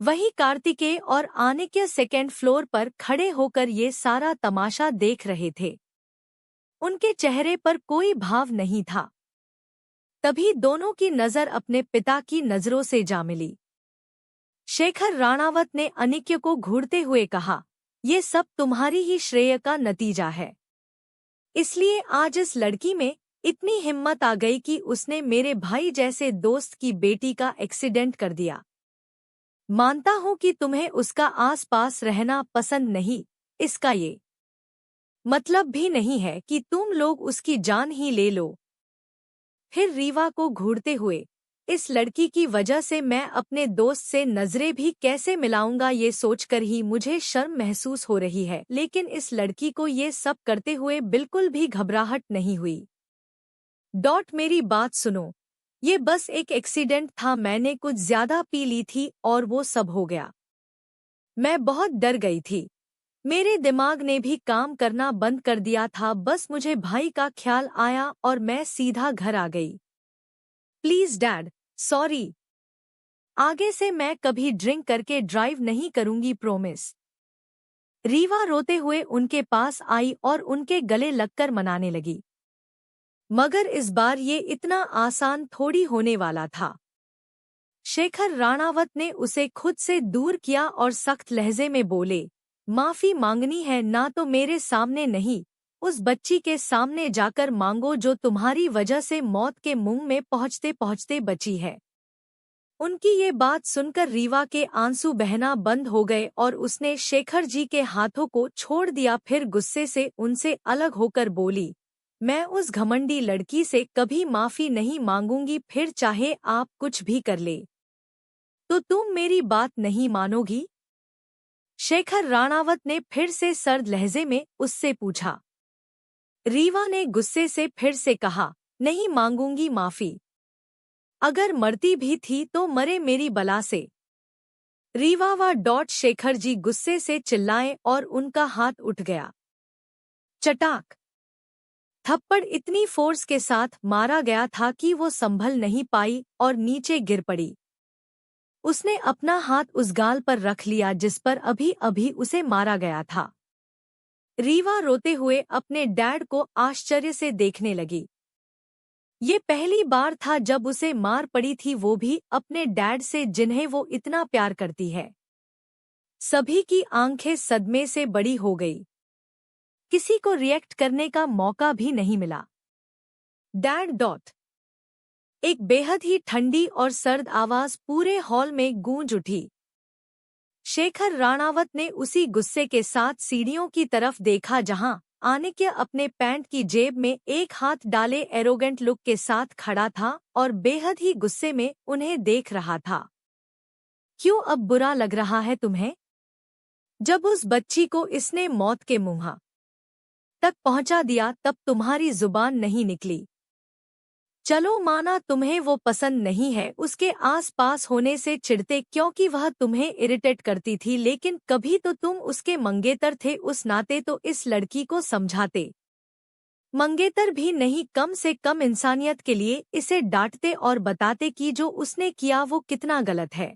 S1: वही कार्तिकेय और आनिक्य 2nd फ्लोर पर खड़े होकर ये सारा तमाशा देख रहे थे। उनके चेहरे पर कोई भाव नहीं था। तभी दोनों की नजर अपने पिता की नजरों से जा मिली। शेखर राणावत ने अनिक्य को घूरते हुए कहा, ये सब तुम्हारी ही श्रेय का नतीजा है। इसलिए आज इस लड़की में इतनी हिम्मत आ गई कि उसने मेरे भाई जैसे दोस्त की बेटी का एक्सीडेंट कर दिया। मानता हूं कि तुम्हें उसका आसपास रहना पसंद नहीं, इसका ये मतलब भी नहीं है कि तुम लोग उसकी जान ही ले लो। फिर रीवा को घूरते हुए, इस लड़की की वजह से मैं अपने दोस्त से नजरें भी कैसे मिलाऊंगा, ये सोचकर ही मुझे शर्म महसूस हो रही है। लेकिन इस लड़की को ये सब करते हुए बिल्कुल भी घबराहट नहीं हुई। मेरी बात सुनो, ये बस एक एक्सीडेंट था, मैंने कुछ ज्यादा पी ली थी और वो सब हो गया। मैं बहुत डर गई थी। मेरे दिमाग ने भी काम करना बंद कर दिया था। बस मुझे भाई का ख्याल आया और मैं सीधा घर आ गई। Please dad, sorry. आगे से मैं कभी ड्रिंक करके ड्राइव नहीं करूंगी, प्रोमिस। रीवा रोते हुए उनके पास आई और उनके गले लगकर मनाने लगी। मगर इस बार ये इतना आसान थोड़ी होने वाला था। शेखर राणावत ने उसे खुद से दूर किया और सख्त लहजे में बोले, माफी मांगनी है ना तो मेरे सामने नहीं, उस बच्ची के सामने जाकर मांगो जो तुम्हारी वजह से मौत के मुंह में पहुंचते पहुंचते बची है। उनकी ये बात सुनकर रीवा के आंसू बहना बंद हो गए और उसने शेखर जी के हाथों को छोड़ दिया। फिर गुस्से से उनसे अलग होकर बोली, मैं उस घमंडी लड़की से कभी माफी नहीं मांगूंगी, फिर चाहे आप कुछ भी कर ले तो तुम मेरी बात नहीं मानोगी? शेखर राणावत ने फिर से सर्द लहजे में उससे पूछा। रीवा ने गुस्से से फिर से कहा, नहीं मांगूंगी माफी। अगर मरती भी थी तो मरे मेरी बला से। रीवा व शेखर जी गुस्से से चिल्लाए और उनका हाथ उठ गया। चटाक! थप्पड़ इतनी फोर्स के साथ मारा गया था कि वो संभल नहीं पाई और नीचे गिर पड़ी। उसने अपना हाथ उस गाल पर रख लिया जिस पर अभी अभी उसे मारा गया था। रीवा रोते हुए अपने डैड को आश्चर्य से देखने लगी। ये पहली बार था जब उसे मार पड़ी थी, वो भी अपने डैड से जिन्हें वो इतना प्यार करती है। सभी की आंखें सदमे से बड़ी हो गई। किसी को रिएक्ट करने का मौका भी नहीं मिला। डैड! एक बेहद ही ठंडी और सर्द आवाज पूरे हॉल में गूंज उठी। शेखर राणावत ने उसी गुस्से के साथ सीढ़ियों की तरफ देखा जहां आनिक्य अपने पैंट की जेब में एक हाथ डाले एरोगेंट लुक के साथ खड़ा था और बेहद ही गुस्से में उन्हें देख रहा था। क्यों अब बुरा लग रहा है तुम्हें? जब उस बच्ची को इसने मौत के मुंह तक पहुंचा दिया तब तुम्हारी जुबान नहीं निकली। चलो माना तुम्हें वो पसंद नहीं है, उसके आस पास होने से चिढ़ते क्योंकि वह तुम्हें इरिटेट करती थी, लेकिन कभी तो तुम उसके मंगेतर थे, उस नाते तो इस लड़की को समझाते। मंगेतर भी नहीं, कम से कम इंसानियत के लिए इसे डांटते और बताते कि जो उसने किया वो कितना गलत है।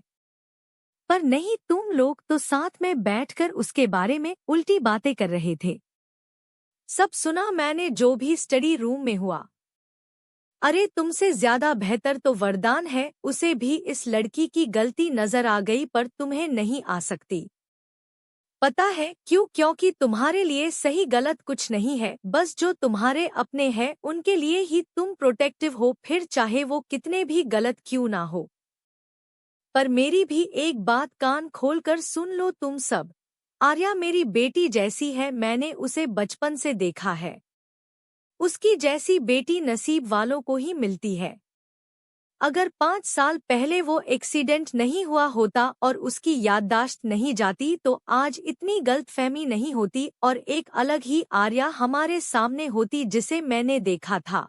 S1: पर नहीं, तुम लोग तो साथ में बैठकर उसके बारे में उल्टी बातें कर रहे थे। सब सुना मैंने जो भी स्टडी रूम में हुआ। अरे तुमसे ज्यादा बेहतर तो वरदान है, उसे भी इस लड़की की गलती नजर आ गई पर तुम्हें नहीं आ सकती। पता है क्यों? क्योंकि तुम्हारे लिए सही गलत कुछ नहीं है, बस जो तुम्हारे अपने हैं उनके लिए ही तुम प्रोटेक्टिव हो, फिर चाहे वो कितने भी गलत क्यों ना हो। पर मेरी भी एक बात कान खोलकर सुन लो तुम सब। आर्या मेरी बेटी जैसी है, मैंने उसे बचपन से देखा है। उसकी जैसी बेटी नसीब वालों को ही मिलती है। अगर 5 साल पहले वो एक्सीडेंट नहीं हुआ होता और उसकी याददाश्त नहीं जाती तो आज इतनी गलतफहमी नहीं होती और एक अलग ही आर्या हमारे सामने होती जिसे मैंने देखा था।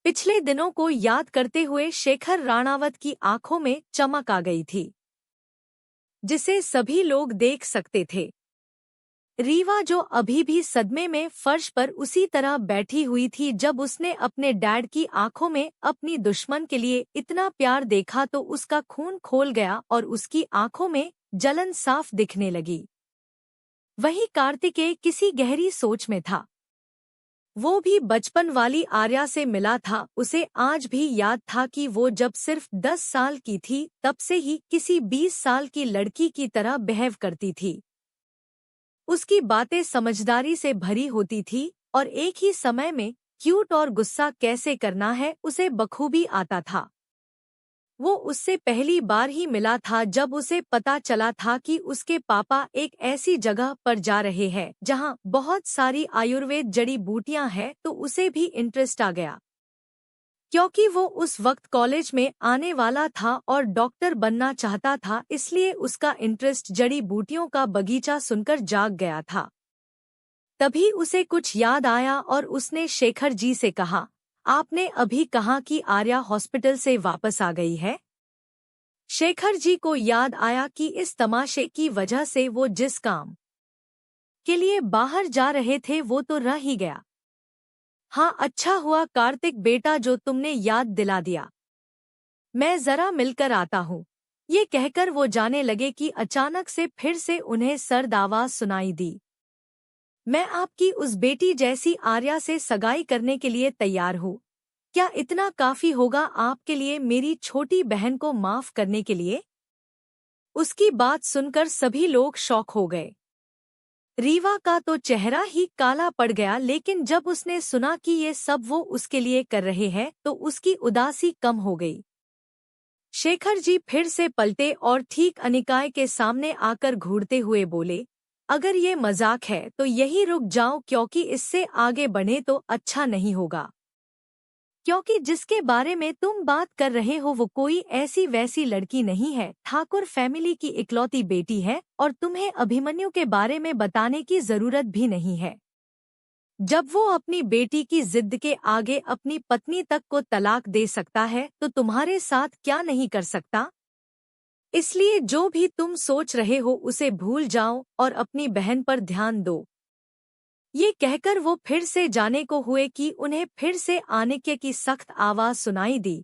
S1: पिछले दिनों को याद करते हुए शेखर राणावत की आंखों में चमक आ गई थी, जिसे सभी लोग देख सकते थे। रीवा जो अभी भी सदमे में फर्श पर उसी तरह बैठी हुई थी, जब उसने अपने डैड की आंखों में अपनी दुश्मन के लिए इतना प्यार देखा तो उसका खून खोल गया और उसकी आंखों में जलन साफ दिखने लगी। वहीं कार्तिकेय किसी गहरी सोच में था। वो भी बचपन वाली आर्या से मिला था। उसे आज भी याद था कि वो जब सिर्फ 10 साल की थी तब से ही किसी 20 साल की लड़की की तरह बिहेव करती थी। उसकी बातें समझदारी से भरी होती थी और एक ही समय में क्यूट और गुस्सा कैसे करना है उसे बखूबी आता था। वो उससे पहली बार ही मिला था जब उसे पता चला था कि उसके पापा एक ऐसी जगह पर जा रहे हैं जहां बहुत सारी आयुर्वेद जड़ी बूटियां हैं, तो उसे भी इंटरेस्ट आ गया। क्योंकि वो उस वक्त कॉलेज में आने वाला था और डॉक्टर बनना चाहता था, इसलिए उसका इंटरेस्ट जड़ी बूटियों का बगीचा सुनकर जाग गया था। तभी उसे कुछ याद आया और उसने शेखर जी से कहा, आपने अभी कहा कि आर्या हॉस्पिटल से वापस आ गई है? शेखर जी को याद आया कि इस तमाशे की वजह से वो जिस काम के लिए बाहर जा रहे थे वो तो रह ही गया। हाँ अच्छा हुआ कार्तिक बेटा जो तुमने याद दिला दिया। मैं जरा मिलकर आता हूँ। ये कहकर वो जाने लगे कि अचानक से फिर से उन्हें सर्द आवाज सुनाई दी। मैं आपकी उस बेटी जैसी आर्या से सगाई करने के लिए तैयार हूँ। क्या इतना काफी होगा आपके लिए मेरी छोटी बहन को माफ करने के लिए? उसकी बात सुनकर सभी लोग शॉक हो गए। रीवा का तो चेहरा ही काला पड़ गया, लेकिन जब उसने सुना कि ये सब वो उसके लिए कर रहे हैं तो उसकी उदासी कम हो गई। शेखर जी फिर से पलटे और ठीक अनिकाय के सामने आकर घूरते हुए बोले, अगर ये मजाक है तो यही रुक जाओ, क्योंकि इससे आगे बढ़े तो अच्छा नहीं होगा। क्योंकि जिसके बारे में तुम बात कर रहे हो वो कोई ऐसी वैसी लड़की नहीं है, ठाकुर फैमिली की इकलौती बेटी है और तुम्हें अभिमन्यु के बारे में बताने की जरूरत भी नहीं है। जब वो अपनी बेटी की जिद के आगे अपनी पत्नी तक को तलाक दे सकता है तो तुम्हारे साथ क्या नहीं कर सकता। इसलिए जो भी तुम सोच रहे हो उसे भूल जाओ और अपनी बहन पर ध्यान दो। ये कहकर वो फिर से जाने को हुए कि उन्हें फिर से आनिक्य की सख्त आवाज सुनाई दी,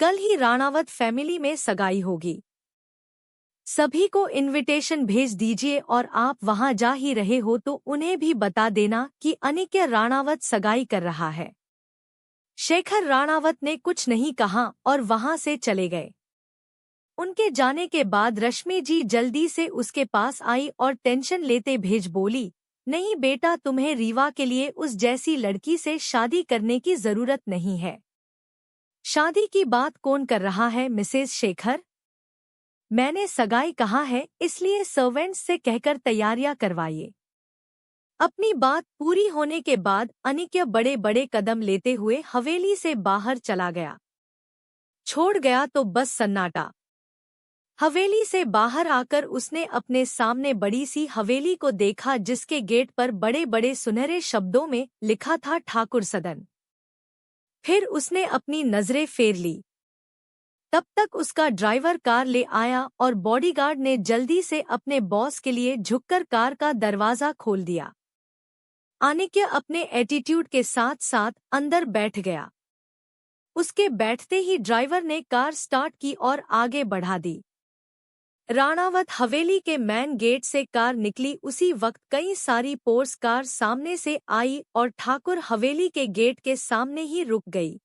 S1: कल ही राणावत फैमिली में सगाई होगी। सभी को इनविटेशन भेज दीजिए और आप वहां जा ही रहे हो तो उन्हें भी बता देना कि अनिक्य राणावत सगाई कर रहा है। शेखर राणावत ने कुछ नहीं कहा और वहां से चले गए। उनके जाने के बाद रश्मि जी जल्दी से उसके पास आई और टेंशन लेते भेज बोली, नहीं बेटा, तुम्हें रीवा के लिए उस जैसी लड़की से शादी करने की जरूरत नहीं है। शादी की बात कौन कर रहा है मिसेस शेखर? मैंने सगाई कहा है, इसलिए सर्वेंट्स से कहकर तैयारियां करवाइए। अपनी बात पूरी होने के बाद अनिक्य बड़े बड़े कदम लेते हुए हवेली से बाहर चला गया। छोड़ गया तो बस सन्नाटा। हवेली से बाहर आकर उसने अपने सामने बड़ी सी हवेली को देखा जिसके गेट पर बड़े बड़े सुनहरे शब्दों में लिखा था ठाकुर सदन। फिर उसने अपनी नजरें फेर ली। तब तक उसका ड्राइवर कार ले आया और बॉडीगार्ड ने जल्दी से अपने बॉस के लिए झुककर कार का दरवाजा खोल दिया। आनिक्य अपने एटीट्यूड के साथ साथ अंदर बैठ गया। उसके बैठते ही ड्राइवर ने कार स्टार्ट की और आगे बढ़ा दी। राणावत हवेली के मैन गेट से कार निकली उसी वक्त कई सारी पोर्स कार सामने से आई और ठाकुर हवेली के गेट के सामने ही रुक गई।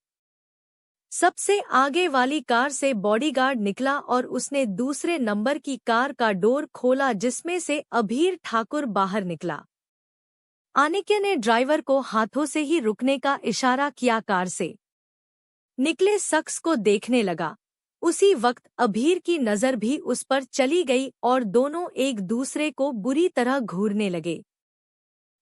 S1: सबसे आगे वाली कार से बॉडीगार्ड निकला और उसने दूसरे नंबर की कार का डोर खोला जिसमें से अभीर ठाकुर बाहर निकला। आनिक्य ने ड्राइवर को हाथों से ही रुकने का इशारा किया। कार से निकले शख्स को देखने लगा। उसी वक्त अभीर की नजर भी उस पर चली गई और दोनों एक दूसरे को बुरी तरह घूरने लगे।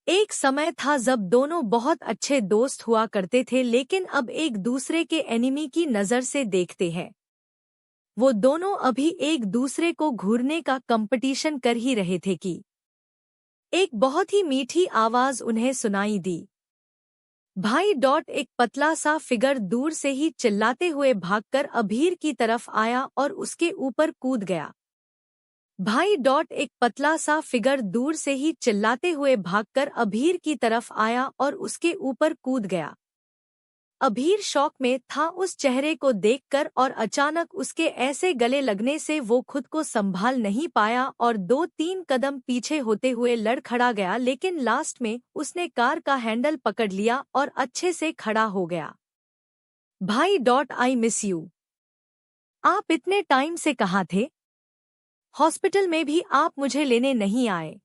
S1: एक समय था जब दोनों बहुत अच्छे दोस्त हुआ करते थे, लेकिन अब एक दूसरे के एनिमी की नजर से देखते हैं। वो दोनों अभी एक दूसरे को घूरने का कंपटीशन कर ही रहे थे कि एक बहुत ही मीठी आवाज उन्हें सुनाई दी। भाई डॉट एक पतला सा फिगर दूर से ही चिल्लाते हुए भागकर अभीर की तरफ आया और उसके ऊपर कूद गया। भाई डॉट एक पतला सा फिगर दूर से ही चिल्लाते हुए भागकर अभीर की तरफ आया और उसके ऊपर कूद गया। अभीर शॉक में था उस चेहरे को देखकर और अचानक उसके ऐसे गले लगने से वो खुद को संभाल नहीं पाया और 2-3 कदम पीछे होते हुए लड़खड़ा गया, लेकिन लास्ट में उसने कार का हैंडल पकड़ लिया और अच्छे से खड़ा हो गया। भाई डॉट, आई मिस यू। आप इतने टाइम से कहाँ थे? हॉस्पिटल में भी आप मुझे लेने नहीं आए।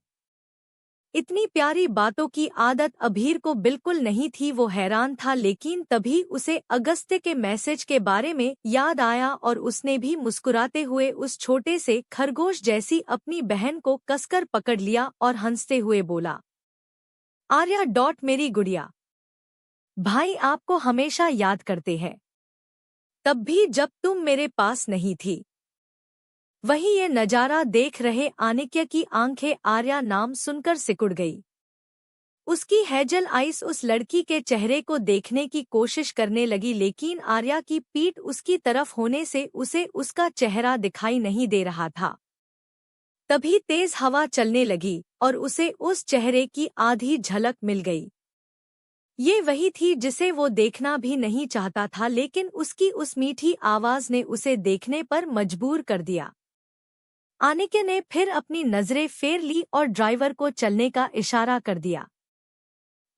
S1: इतनी प्यारी बातों की आदत अभीर को बिल्कुल नहीं थी। वो हैरान था, लेकिन तभी उसे अगस्त्य के मैसेज के बारे में याद आया और उसने भी मुस्कुराते हुए उस छोटे से खरगोश जैसी अपनी बहन को कसकर पकड़ लिया और हंसते हुए बोला, आर्या डॉट मेरी गुड़िया, भाई आपको हमेशा याद करते हैं, तब भी जब तुम मेरे पास नहीं थी। वही ये नजारा देख रहे आनिक्य की आंखें आर्या नाम सुनकर सिकुड़ गई। उसकी हेजल आइस उस लड़की के चेहरे को देखने की कोशिश करने लगी, लेकिन आर्या की पीठ उसकी तरफ होने से उसे उसका चेहरा दिखाई नहीं दे रहा था। तभी तेज हवा चलने लगी और उसे उस चेहरे की आधी झलक मिल गई। ये वही थी जिसे वो देखना भी नहीं चाहता था, लेकिन उसकी उस मीठी आवाज ने उसे देखने पर मजबूर कर दिया। आनिके ने फिर अपनी नजरें फेर ली और ड्राइवर को चलने का इशारा कर दिया।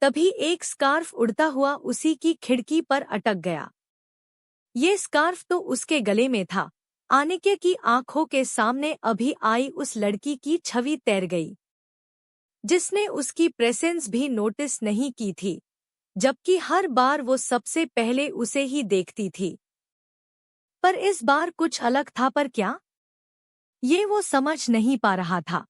S1: तभी एक स्कार्फ उड़ता हुआ उसी की खिड़की पर अटक गया। ये स्कार्फ तो उसके गले में था। आनिके की आंखों के सामने अभी आई उस लड़की की छवि तैर गई, जिसने उसकी प्रेजेंस भी नोटिस नहीं की थी, जबकि हर बार वो सबसे पहले उसे ही देखती थी। पर इस बार कुछ अलग था, पर क्या? ये वो समझ नहीं पा रहा था।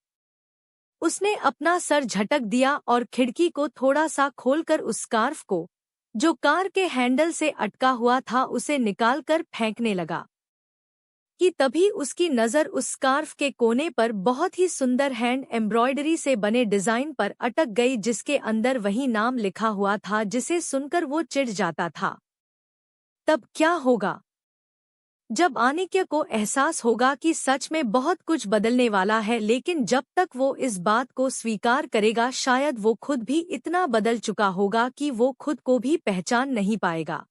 S1: उसने अपना सर झटक दिया और खिड़की को थोड़ा सा खोलकर उस स्कार्फ को, जो कार के हैंडल से अटका हुआ था, उसे निकालकर फेंकने लगा कि तभी उसकी नज़र उस स्कार्फ के कोने पर बहुत ही सुंदर हैंड एम्ब्रॉयडरी से बने डिज़ाइन पर अटक गई, जिसके अंदर वही नाम लिखा हुआ था जिसे सुनकर वो चिढ़ जाता था। तब क्या होगा जब आनिके को एहसास होगा कि सच में बहुत कुछ बदलने वाला है, लेकिन जब तक वो इस बात को स्वीकार करेगा शायद वो खुद भी इतना बदल चुका होगा कि वो खुद को भी पहचान नहीं पाएगा।